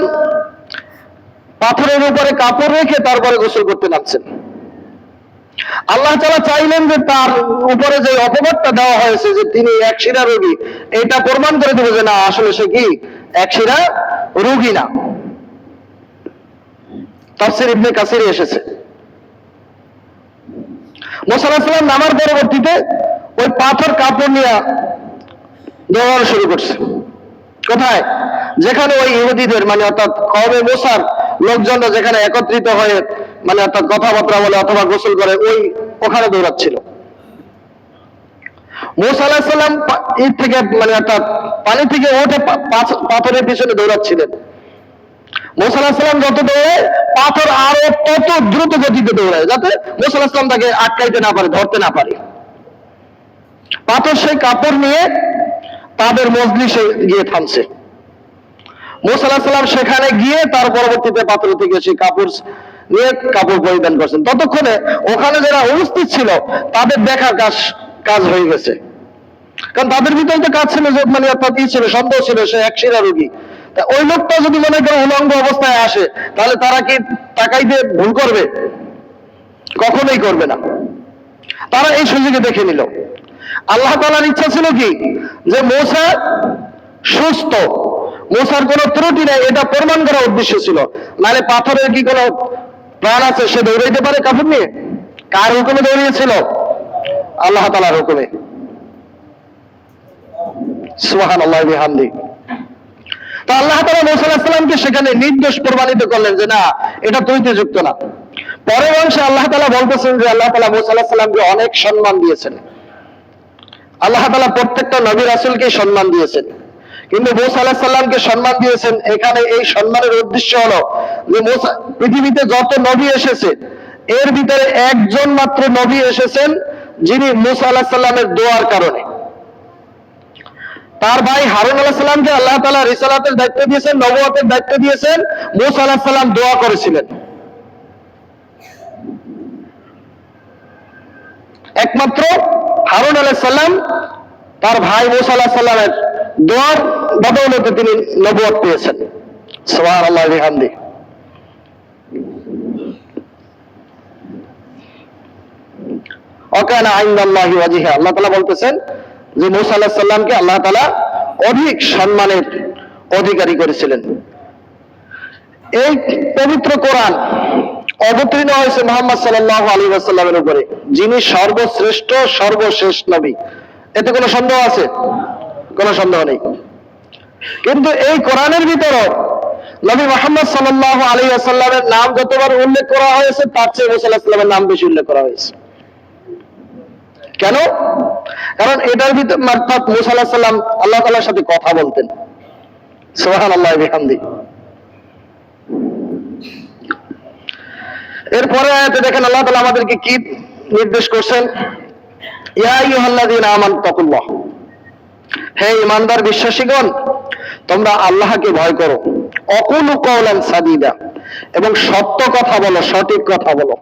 পাথরের উপরে কাপড় রেখে তারপরে গোসল করতে নামছেন। আল্লাহ তাআলা চাইলেন যে তার উপরে যে অপবাদটা দেওয়া হয়েছে যে তিনি এক শিরা রোগী, এটা প্রমাণ করে দেবে যে না, আসলে সে কি এক শিরা রোগী না। তাফসীর ইবনে কাসিরে এসেছে। মূসা আলাইহিস সালাম নামার পরবর্তীতে ওই পাথর কাপড় নিয়ে দৌড়ানো শুরু করছে। কোথায়? যেখানে ওই ইহুদিদের মানে অর্থাৎ কওমে মূসার লোকজনরা যেখানে একত্রিত হয়ে মানে অর্থাৎ কথাবার্তা বলে অথবা গোসল করে, ওখানে দৌড়াচ্ছিল। মূসা আলাইহিস সালাম ঈদ থেকে মানে অর্থাৎ পানি থেকে উঠে পাথরের পিছনে দৌড়াচ্ছিলেন। মূসা আলাইহিস সালাম যত দৌড়ায়, পাথর আরো তত দ্রুত গতিতে দৌড়ায়, যাতে মূসা আলাইহিস সালাম তাকে আটকাইতে না পারে, ধরতে না পারে। পাথর সেই কাপড় নিয়ে তাদের মজলিসে গিয়ে থামছে। মূসা আলাইহিস সালাম সেখানে গিয়ে তার পরবর্তীতে পাথর থেকে সেই কাপড় নিয়ে কাপড় পরিধান করছেন। ততক্ষণে ওখানে যারা উপস্থিত ছিল তাদের দেখার কাজ হয়ে গেছে, কারণ তাদের ভিতরে তো কাজ ছিল যে মানে অর্থাৎ ছিল, সন্দেহ ছিল সে এক শিরা রোগী। ওই লোকটা যদি মনে করে উলঙ্গ অবস্থায় আসে, তাহলে তারা কি তাকাইতে ভুল করবে? কখনোই করবে না। তারা এই সুযোগে দেখে নিল। আল্লাহ তাআলার ইচ্ছা ছিল কি যে মূসা সুস্থ, মূসার কোনো ত্রুটি নেই, এটা প্রমাণ করার উদ্দেশ্য ছিল। মানে পাথরের কি কোনো প্রাণ আছে? সে দৌড়াইতে পারে কাপড় নিয়ে? কার হুকুমে দৌড়িয়েছিল? আল্লাহ তাআলার হুকুমে। সুবহানাল্লাহি ওয়া বিহামদিহি। তো আল্লাহ তাআলা মূসা আলাইহিস সালামকে সেখানে নির্দোষ প্রমাণিত করলেন যে না, এটা ত্রুটিযুক্ত না। পরের অংশে আল্লাহ তাআলা বলতেছেন যে আল্লাহ তাআলা মূসা আলাইহিস সালামকে অনেক সম্মান দিয়েছেন। আল্লাহ তাআলা প্রত্যেকটা নবী রাসূলকে সম্মান দিয়েছেন, কিন্তু মূসা আলাইহিস সালামকে সম্মান দিয়েছেন। এখানে এই সম্মানের উদ্দেশ্য হলো যে মূসা, পৃথিবীতে যত নবী এসেছে এর ভিতরে একজন মাত্র নবী এসেছেন যিনি মূসা আলাইহিস সালামের দোয়ার কারণে। তার ভাই হারুন আলাইহিস সালামকে আল্লাহ তাআলা রিসালাতের দায়িত্ব দিয়েছেন, নবুয়তের দায়িত্ব দিয়েছেন। মূসা আলাইহিস সালাম দোয়া করেছিলেন। একমাত্র হারুন আলাইহিস সালাম তার ভাই মূসা আলাইহিস সালামের দোয়ার বদৌলতে তিনি নবুয়ত পেয়েছেন। সুবহানাল্লাহি ওয়া বিহামদিহি। ওয়াকানা ইনদাল্লাহি ওয়াজিহা। আল্লাহ তাআলা বলতেছেন যে মূসা আলাইহিস সালামকে আল্লাহ তাআলা অধিক সম্মানের অধিকারী করেছিলেন। এই পবিত্র কোরআন অবতীর্ণ হয়েছে মুহাম্মদ সাল্লাল্লাহু আলাইহি ওয়াসাল্লামের উপরে, যিনি সর্বশ্রেষ্ঠ সর্বশেষ নবী। এতে কোনো সন্দেহ আছে? কোনো সন্দেহ নেই। কিন্তু এই কোরআনের ভিতরে নবী মুহাম্মদ সাল্লাল্লাহু আলাইহি ওয়াসাল্লামের নাম যতবার উল্লেখ করা হয়েছে তার চেয়ে মুসা আলাইহিস সালামের নাম বেশি উল্লেখ করা হয়েছে। কেন? কারণ এটার ভিতরে অর্থাৎ মুসা আলাইহিস সালাম আল্লাহ তাআলার সাথে কথা বলতেন। সুবহানাল্লাহি ওয়া বিহামদিহি। এরপরে আয়াতে দেখেন আল্লাহ তাআলা আমাদেরকে কি নির্দেশ করছেন, ইয়া আইয়ুহাল্লাযীনা আমানু তাকুল্লাহ, হে ঈমানদার বিশ্বাসীগণ তোমরা আল্লাহকে ভয় করো, অকুলু কাওলান সাদীদা, এবং সত্য কথা বলো, সঠিক কথা বলো।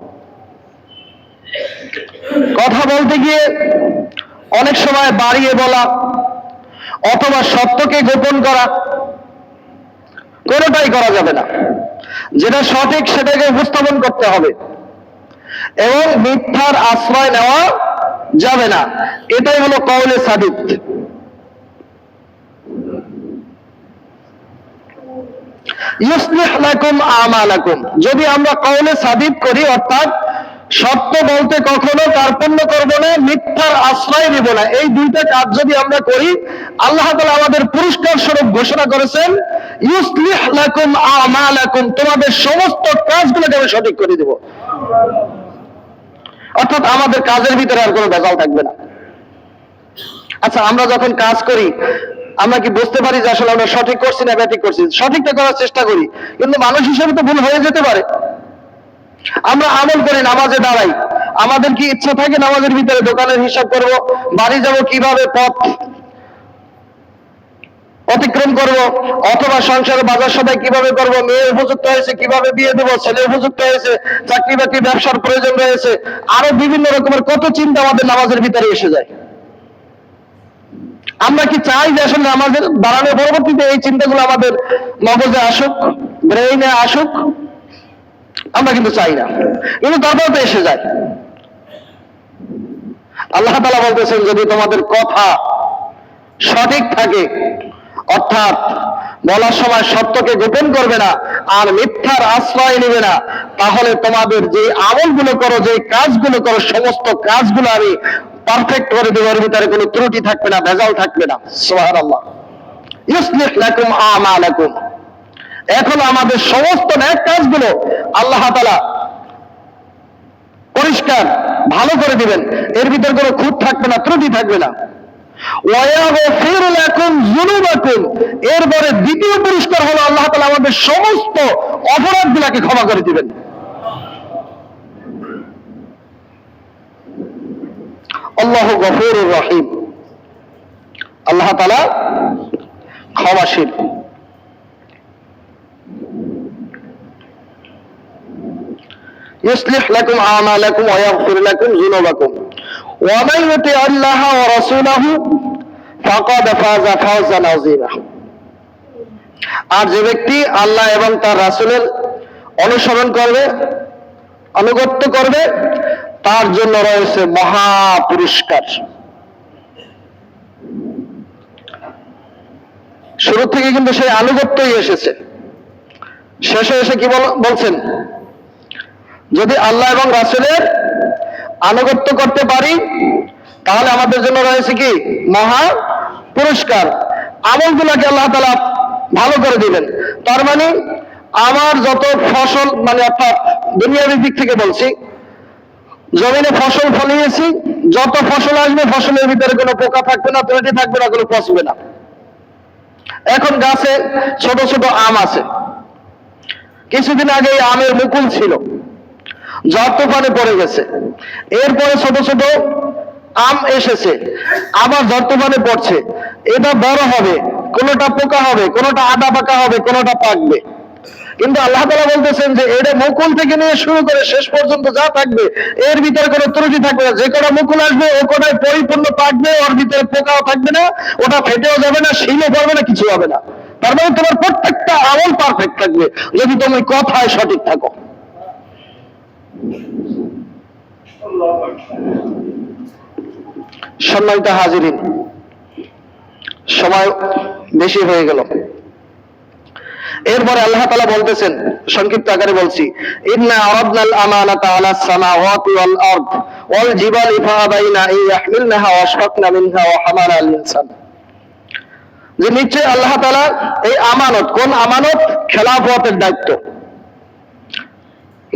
কথা বলতে গিয়ে অনেক সময় বাড়িয়ে বলা অথবা সত্যকে গোপন করা, কোনোটাই করা যাবে না। যেটা সঠিক সেটাকে উপস্থাপন করতে হবে এবং মিথ্যার আশ্রয় নেওয়া যাবে না। এটাই হলো কওলে সাদিদ। ইউসলিহ লাকুম আমালাকুম, যদি আমরা কওলে সাদিদ করি অর্থাৎ সত্য বলতে কখনো কার্পণ্য করব না, মিথ্যার আশ্রয় নিব না, এই দুইটা কাজ যদি আমরা করি আল্লাহ তাআলা আমাদের পুরস্কার স্বরূপ ঘোষণা করেছেন ইউসলিহ লাকুম আমালাকুম, তোমাদের সমস্ত কাজগুলোকে আমি সঠিক করে দেব। অর্থাৎ আমাদের কাজের ভিতরে আর কোনো ভেজাল থাকবে না। আচ্ছা, আমরা যখন কাজ করি আমরা কি বুঝতে পারি যে আসলে আমরা সঠিক করছি না ব্যাঠিক করছি? সঠিকটা করার চেষ্টা করি, কিন্তু মানুষ হিসেবে তো ভুল হয়ে যেতে পারে। আমরা আমল করি, নামাজে দাঁড়াই, আমাদের কি ইচ্ছা থাকে নামাজের ভিতরে দোকানের হিসাব করব, বাড়ি যাব কিভাবে, পথ অতিক্রম করব, অথবা সংসারে বাজার সদাই কিভাবে করব, মেয়ে উপযুক্ত হয়েছে কিভাবে বিয়ে দেবো, ছেলে উপযুক্ত হয়েছে, চাকরি বাকরি ব্যবসার প্রয়োজন রয়েছে, আরো বিভিন্ন রকমের কত চিন্তা আমাদের নামাজের ভিতরে এসে যায়। আমরা কি চাই যে আসলে আমাদের দাঁড়ানোর পরবর্তীতে এই চিন্তাগুলো আমাদের মগজে আসুক, ব্রেইনে আসুক? আমরা কিন্তু চাই না, কিন্তু তারপর তো এসে যায়। আল্লাহ তাআলা বলতেছেন যদি তোমাদের কথা সঠিক থাকে, অর্থাৎ বলার সময় সত্যকে গোপন করবে না আর মিথ্যার আশ্রয় নেবে না, তাহলে তোমাদের যে আমলগুলো করো, যে কাজগুলো করো, সমস্ত কাজগুলো আমি পারফেক্ট করে দেব, এর ভিতরে কোনো ত্রুটি থাকবে না, ভেজাল থাকবে না। সুবহানাল্লাহ। ইউসলিহ লাকুম আমালাকুম, এখন আমাদের সমস্ত নেক কাজগুলো আল্লাহ তাআলা পরিষ্কার ভালো করে দিবেন, এর ভিতর কোনো খুঁত থাকবে না, ত্রুটি থাকবে না। ওয়ায়াগফির লাকুম যুনুবাকুম, এরপরে দ্বিতীয় পুরস্কার হলো আল্লাহ তাআলা আমাদের সমস্ত অপরাধগুলোকে ক্ষমা করে দিবেন। আল্লাহু গফুরুর রহিম, আল্লাহ তাআলা ক্ষমাশীল। ইউসলিহ লাকুম আমালাকুম ওয়া ইয়াগফির লাকুম যুনুবাকুম ওয়া মান ইউতি' আল্লাহ ওয়া রাসূলাহু ফাকাদ ফাযা ফাওজান আযীমা। আর যে ব্যক্তি আল্লাহ এবং তার রাসূলের অনুসরণ করবে, আনুগত্য করবে, তার জন্য রয়েছে মহা পুরস্কার। শুরু থেকে কিন্তু সেই আনুগত্যই এসেছে, শেষে এসে কি বলছেন? যদি আল্লাহ এবং রাসূলের আনুগত্য করতে পারি তাহলে আমাদের জন্য রয়েছে কি? মহা পুরস্কার। আমলগুলোকে আল্লাহ তাআলা ভালো করে দিবেন। তার মানে আমার যত ফসল, মানে অর্থাৎ দুনিয়ার দিক থেকে বলছি, জমিনে ফসল ফলিয়েছি, যত ফসল আসবে ফসলের ভিতরে কোনো পোকা থাকবে না, ত্রুটি থাকবে না, কোনো পচবে না। এখন গাছে ছোট ছোট আম আছে, কিছুদিন আগে এই আমের মুকুল ছিল, ঝড় তুফানে পড়ে গেছে, এরপরে ছোট ছোট আম এসেছে, আবার ঝড় তুফানে পড়ছে, এটা বড় হবে, কোনোটা পোকা হবে, কোনোটা আদা পাকা হবে, কোনোটা পাকবে। কিন্তু আল্লাহ তাআলা বলতেছেন যে এটা মুকুল থেকে নিয়ে শুরু করে শেষ পর্যন্ত যা থাকবে এর ভিতরে কোনো ত্রুটি থাকবে না। যে কটা মুকুল আসবে ও কটাই পরিপূর্ণ পাকবে, ওর ভিতরে পোকাও থাকবে না, ওটা ফেটেও যাবে না, শিলও পড়বে না, কিছু হবে না। তার মানে তোমার প্রত্যেকটা আমল পারফেক্ট থাকবে যদি তুমি কথায় সঠিক থাকো। সম্মানিত হাজিরিন, সময় বেশি হয়ে গেল। এরপরে আল্লাহ তাআলা বলতেছেন, সংক্ষিপ্ত আকারে বলছি, ইন্না আরাদনাল আমানাতা আলাস সামাওয়াতি ওয়াল আরদ ওয়াল জিবালি ফাআবাইনা আন ইয়াহমিলনাহা ওয়া আশফাকনা মিনহা ওয়া হামালা আল ইনসান। যে নিশ্চয় আল্লাহ তাআলা এই আমানত, কোন আমানত? খেলাফতের দায়িত্ব।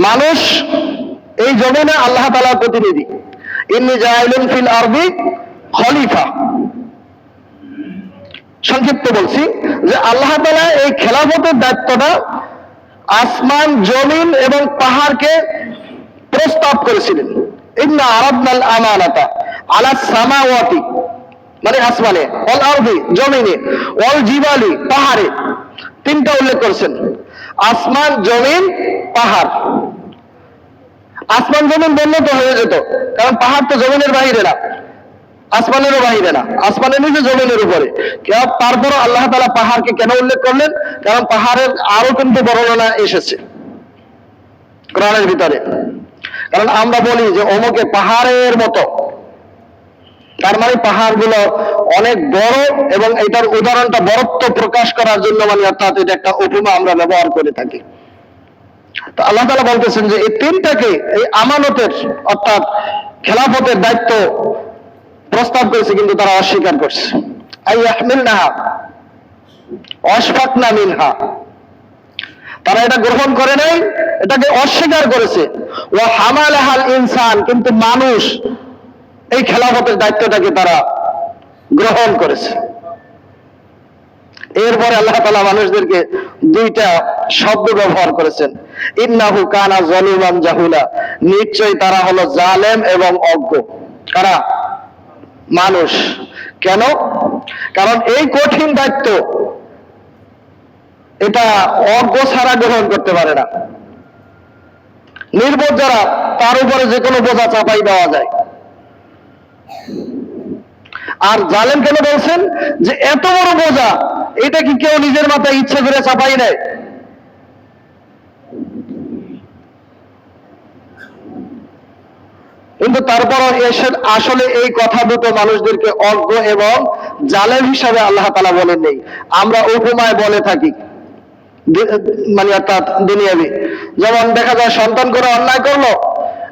মানুষ এই জমিনে আল্লাহ তাআলার প্রতিনিধি। ইন্নী জাইলুন ফিল আরদি খলিফা। সংক্ষিপ্ত বলছি যে আল্লাহ তাআলা এই খেলাফতের দায়িত্বটা আসমান, জমিন এবং পাহাড়কে প্রস্তাব করেছিলেন। ইন্না আরাদনাল আমানাতা আলাস সামাওয়াতি, মানে আসমানে, ওয়াল আরদি জমিনে, ওয়াল জিবালি পাহাড়ে, তিনটা উল্লেখ করেছেন, আসমান, জমিন, পাহাড়। আসমান জমিন বললে তো হয়ে যেত, কারণ পাহাড় তো জমিনের বাহিরে না, আসমানেরও বাহিরে না, আসমানের নিচে, জমিনের উপরে। তারপরও আল্লাহ তাআলা পাহাড়কে কেন উল্লেখ করলেন? কারণ পাহাড়ের আরো কিন্তু বর্ণনা এসেছে কোরআনের ভিতরে। কারণ আমরা বলি যে অমুকে পাহাড়ের মতো, তার মানে পাহাড়গুলো অনেক বড়, এবং এটার উদাহরণটা বড়ত্ব প্রকাশ করার জন্য, মানে অর্থাৎ এটা একটা উপমা আমরা ব্যবহার করে থাকি। তো আল্লাহ তাআলা বলতেছেন যে এই তিনটাকে, এই আমানতের অর্থাৎ খেলাফতের দায়িত্ব প্রস্তাব করেছে, কিন্তু তারা অস্বীকার করছে। আইয়াহমিলনাহা ওয়া আশফাকনা মিনহা, তারা এটা গ্রহণ করে নাই, এটাকে অস্বীকার করেছে। ওয়া হামালাহাল ইনসান, কিন্তু মানুষ এই খেলাফতের দায়িত্বটাকে তারা গ্রহণ করেছে। এরপরে আল্লাহ তাআলা মানুষদেরকে দুইটা শব্দ ব্যবহার করেছেন, ইন্নাহু কানা যালিমান জাহুলা, নিশ্চয়ই তারা হলো জালেম এবং অজ্ঞ। কারা? মানুষ। কেন? কারণ এই কঠিন দায়িত্ব এটা অজ্ঞ ছাড়া গ্রহণ করতে পারে না। নির্বোধ যারা, তার উপরে যে কোনো বোঝা চাপাই দেওয়া যায়। আর জালেম কেন বলছেন যে এত বড় বোঝা, এটা কি কেউ নিজের মাথায় ইচ্ছে করে চাপাই নেয়? কিন্তু তারপরও আসলে এই কথা দুটো মানুষদেরকে অজ্ঞ এবং জালেম হিসাবে আল্লাহ তাআলা বলেন নেই, আমরা উপমায় বলে থাকি, মানে অর্থাৎ দুনিয়াবি। যেমন দেখা যায় সন্তান করে অন্যায় করলো,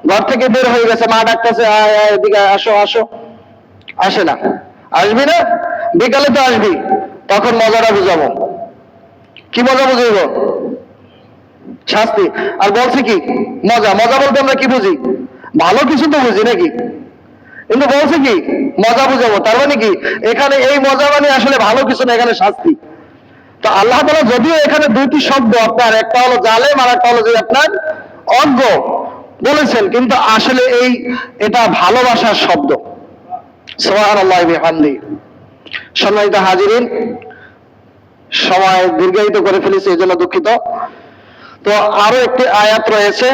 ঘর থেকে বের হয়ে গেছে, মা ডাকতেছে, আয় আয় এদিকে আসো আসো, আসে না। আসবি না? বিকালে তো আসবি, তখন মজাটা বুঝাবো। কি মজা বুঝাইব? শাস্তি। আর বলছি কি মজা? মজা বলতে আমরা কি বুঝি? ভালো কিছু তো বুঝি নাকি? কিন্তু বলছে কি মজা বুঝাবো, তার মানে কি এখানে এই মজা মানে আসলে ভালো কিছু না, এখানে শাস্তি। তো আল্লাহ তাআলা যদিও এখানে দুইটি শব্দ, আপনার একটা হলো জালেম আর একটা হলো যে আপনার অজ্ঞ বলেছেন, কিন্তু আসলে এটা ভালোবাসার শব্দ। সুবহানাল্লাহি ওয়া বিহামদিহি। সম্মানিত হাজিরিন, সময় দীর্ঘায়িত করে ফেলেছি, এই জন্য দুঃখিত। তো আরো একটি আয়াত রয়েছে,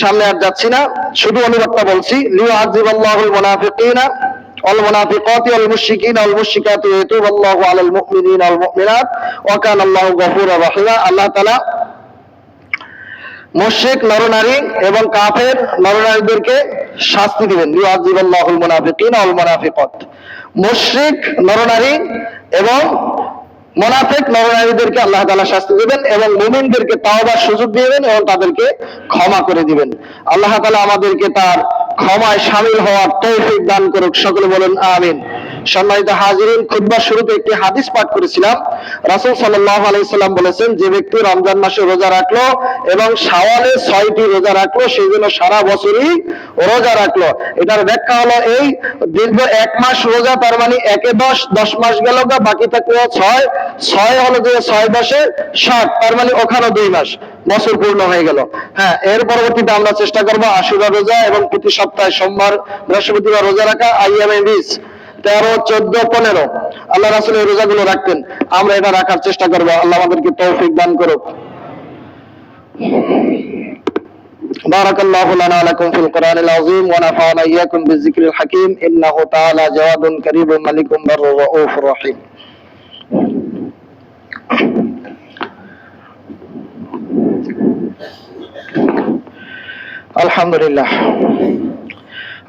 সামনে আর যাচ্ছি না, শুধু অনুবাদটা বলছি। লিউআযিবাল্লাহুল মুনাফিকিনা ওয়াল মুনাফিকাতি ওয়াল মুশরিকিনা ওয়াল মুশরিকাতি ওয়া ইয়াতুবুল্লাহু আলাল মুমিনিনা ওয়াল মুমিনাত ওয়া কানাল্লাহু গফুরুর রাহিমা। আল্লাহ তাআলা মুশরিক নরনারী এবং কাফের নরনারীদেরকে শাস্তি দিবেন। লিউআযিবাল্লাহুল মুনাফিকিনা ওয়াল মুনাফিকাত, মুশরিক নরনারী এবং মুনাফিক নরনারীদেরকে আল্লাহ তাআলা শাস্তি দিবেন, এবং মুমিনদেরকে তাওবার সুযোগ দিবেন এবং তাদেরকে ক্ষমা করে দিবেন। আল্লাহ তাআলা আমাদেরকে তার ক্ষমায় শামিল হওয়ার তৌফিক দান করুক, সকলে বলেন আমিন। সম্মানিত হাজিরিন, খুতবার শুরুতে একটি হাদিস পাঠ করেছিলাম। রাসূল সাল্লাল্লাহু আলাইহি সাল্লাম বলেছেন, যে ব্যক্তি রমজান মাসে রোজা রাখলো এবং শাওয়ালে 6টি রোজা রাখলো, সেই জন্য সারা বছরই রোজা রাখলো। এটার ব্যাখ্যা হলো এই, দীর্ঘ 1 মাস রোজা, তার মানে 1 এ 10 মাস গেল, বাকি থাকলো 6 হলো যে 6 10 60, তার মানে ওখানে 2 মাস, বছর পূর্ণ হয়ে গেল। হ্যাঁ, এর পরবর্তীতে আমরা চেষ্টা করবো আশুরা রোজা এবং প্রতি সপ্তাহে সোমবার বৃহস্পতিবার রোজা রাখা, আইয়ামে 20, 13, 14, 15 আল্লাহ রাসূল এই রোজাগুলো রাখতেন, আমরা এটা রাখার চেষ্টা করবো। আল্লাহ আমাদেরকে তৌফিক দান করুক। বারাকাল্লাহু লানা ওয়া লাকুম ফিল কুরআনিল আযীম ওয়া নাফা'না ইয়্যাকুম বিয-যিকরিল হাকীম। ইন্নাহু তাআলা জাওয়াদুন কারীমুন মালিকুম বাররুর রাউফুর রাহিম। আলহামদুলিল্লাহ,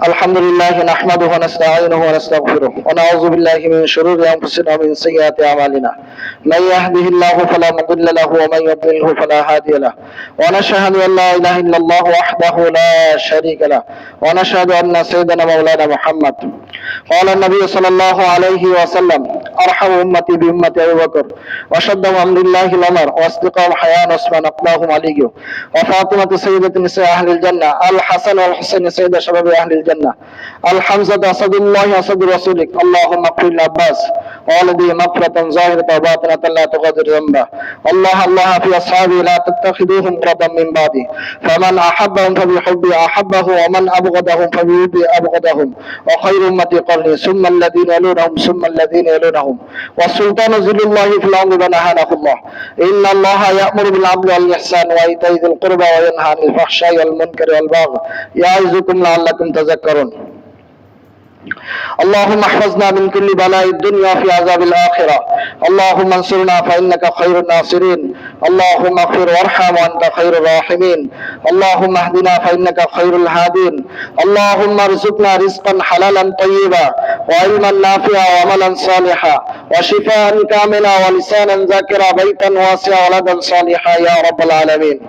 الحمد لله نحمده ونستعينه ونستغفره ونعوذ بالله من شرور انفسنا ومن سيئات اعمالنا من يهده الله فلا مضل له ومن يضلله فلا هادي له ونشهد ان لا اله الا الله وحده لا شريك له ونشهد ان سيدنا مولانا محمد قال النبي صلى الله عليه وسلم ارحم امتي بامتي ابي بكر وشدهم امر الله الامر واصدقهم حياء عثمان اقلاهم علي وفاطمه سيده نساء اهل الجنه الحسن والحسين سيد شباب اهل الجنه الحمزه اسد الله اسد رسولك اللهم اغفر للعباس والدي مغفرة ظاهرة وباطنة لا تغادر ذنبا الله في أصحابي لا تتخذوهم قربا من بعدي فمن أحبهم فبحبي أحبه ومن أبغضهم فبحبي أبغضهم وخير أمتي قرني ثم الذين يلونهم ثم الذين يلونهم والسلطان ذل الله في الأرض من أهانه الله إن الله يأمر بالعدل والإحسان وإيتاء ذي القربى وينهى عن الفحشاء والمنكر والبغي يعظكم لعلكم تذكرون اللهم احفظنا من كل بلاء الدنيا في عذاب الآخرة اللهم انصرنا فإنك خير الناصرين اللهم اغفر وارحم وأنت خير الراحمين اللهم اهدنا فإنك خير الهادين اللهم ارزقنا رزقا حلالا طيبا وعلما نافعا وعملا صالحا وشفاء كاملا ولسانا ذاكرا بيتا واسعا ولدا صالحا يا رب العالمين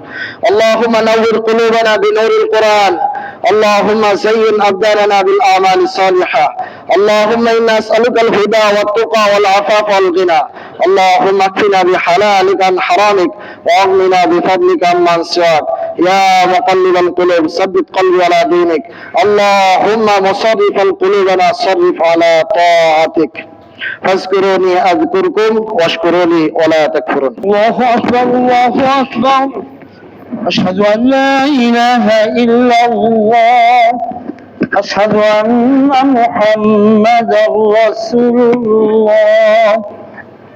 اللهم نور قلوبنا بنور القرآن اللهم زين أبداننا بالأعمال الصالحة اللهم إنا نسألك الهدى والتقى والعفاف والغنى اللهم اكفنا بحلالك عن حرامك واغننا بفضلك عمن سواك يا مقلب القلوب ثبت قلبي على دينك اللهم مصرف القلوبنا صرف على طاعتك فاذكروني أذكركم واشكروا لي ولا تكفرون. الله أكبر الله أكبر أشهد أن لا إله إلا الله أشهد أن محمدا رسول الله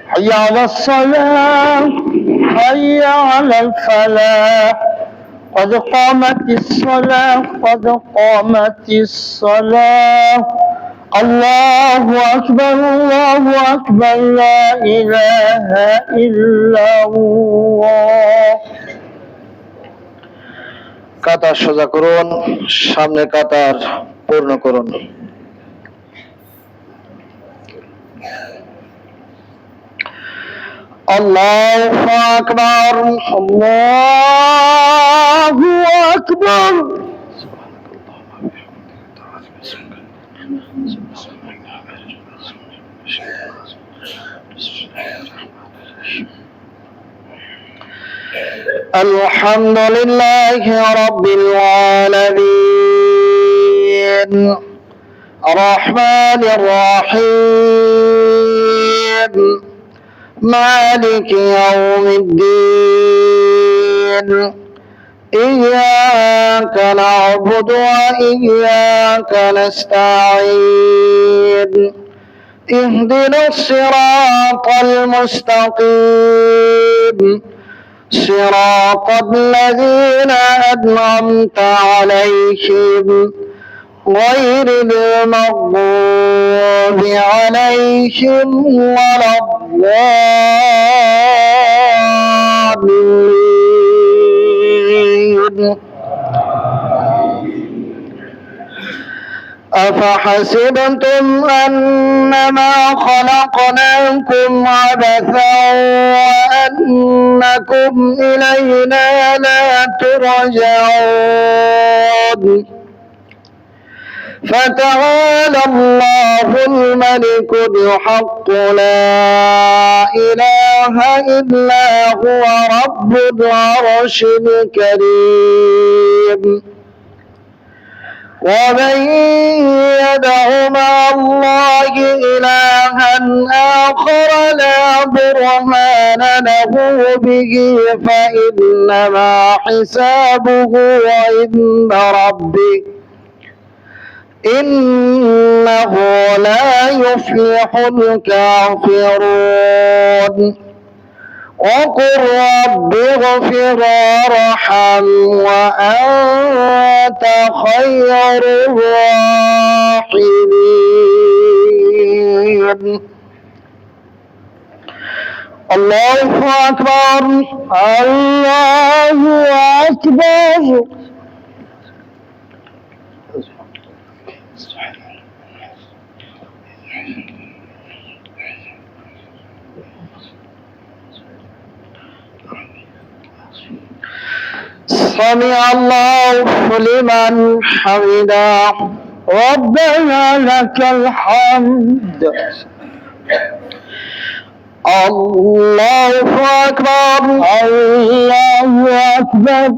حي على الصلاة حي على الفلاح قد قامت الصلاة قد قامت الصلاة الله أكبر لا إله إلا الله. কাতার সোজা করুন, সামনে কাতার পূর্ণ করুন। আল্লাহু আকবার আল্লাহু আকবার। الحمد لله رب العالمين الرحمن الرحيم مالك يوم الدين إياك نعبد وإياك نستعين اهدنا الصراط المستقيم صراط الذين أنعمت عليهم غير المغضوب عليهم ولا الضالين. أفحسبتم أنما خلقناكم عبثا وأنكم إلينا لا ترجعون فتعالى الله الملك الحق لا إله إلا هو رب العرش الكريم. ومن يدع مع الله إلها آخر لا برهان له به فإنما حسابه عند ربه إنه لا يفلح الكافرون. وقل رب اغفر وارحم وأنت خير الراحمين. الله أكبر الله أكبر. سمع الله لمن حمده ربنا لك الحمد. الله أكبر. الله أكبر.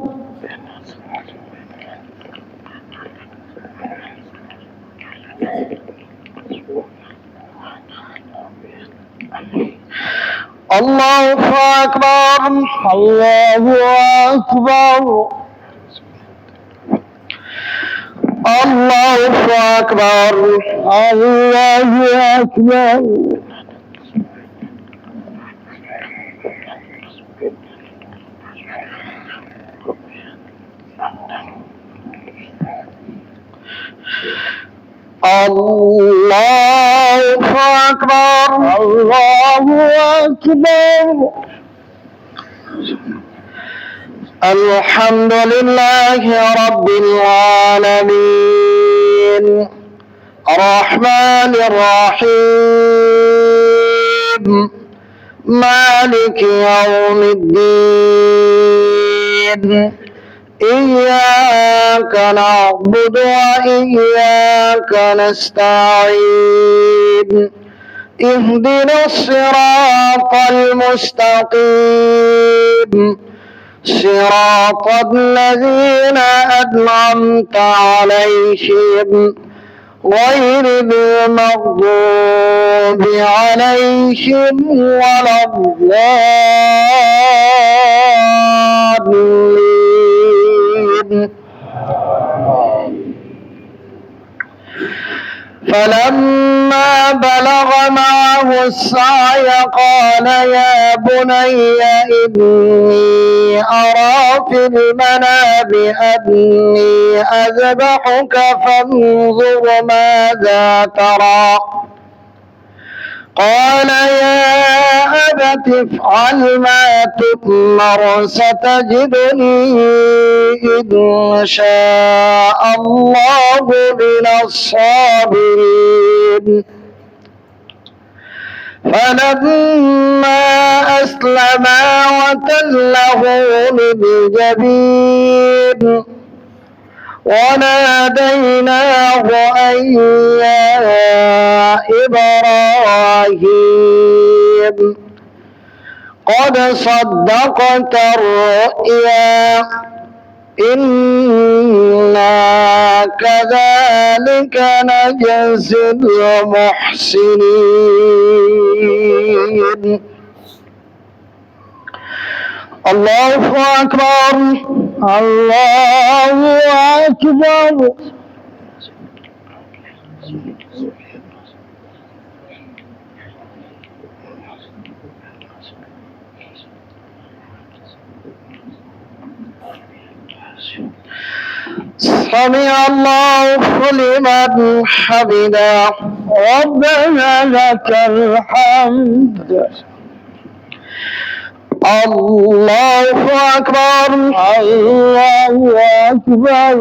الله أكبر. الله أكبر. الله أكبر. الله أكبر. الله أكبر. الله أكبر. الحمد لله رب العالمين الرحمن الرحيم مالك يوم الدين إياك نعبد وإياك نستعين اهدنا الصراط المستقيم صراط الذين أنعمت عليهم غير المغضوب عليهم ولا الضالين. فلما بلغ معه السعي قال يا بني إني أرى في المنام أني أذبحك فانظر ماذا ترى. قال يا أبت افعل ما تؤمر ستجدني إن شاء الله من الصابرين. فلما أسلما وتله للجبين وناديناه أن يا إبراهيم قد صدقت الرؤيا إنا كذلك نجزي المحسنين. الله أكبر. الله أكبر. سمع الله لمن حمده ربنا لك الحمد. الله أكبر. الله أكبر.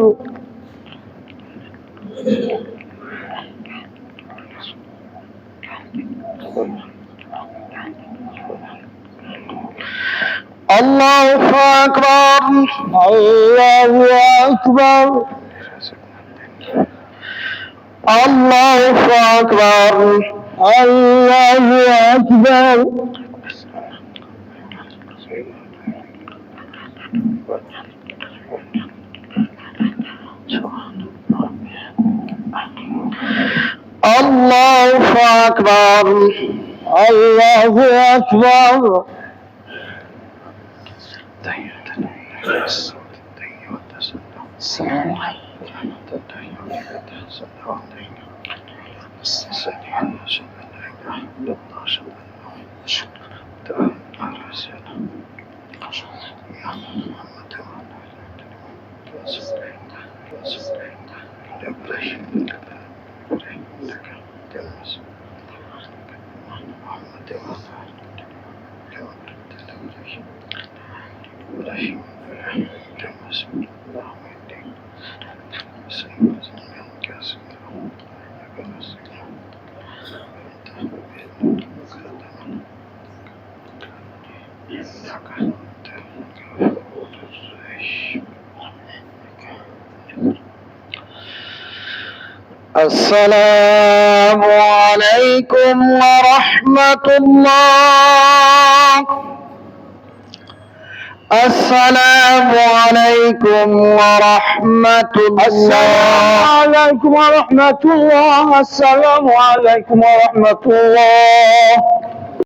الله أكبر. الله أكبر. الله أكبر. الله أكبر. الله أكبر. الله أكبر. السلام عليكم ورحمة الله. السلام عليكم ورحمة الله. السلام عليكم ورحمة الله. السلام عليكم ورحمة الله.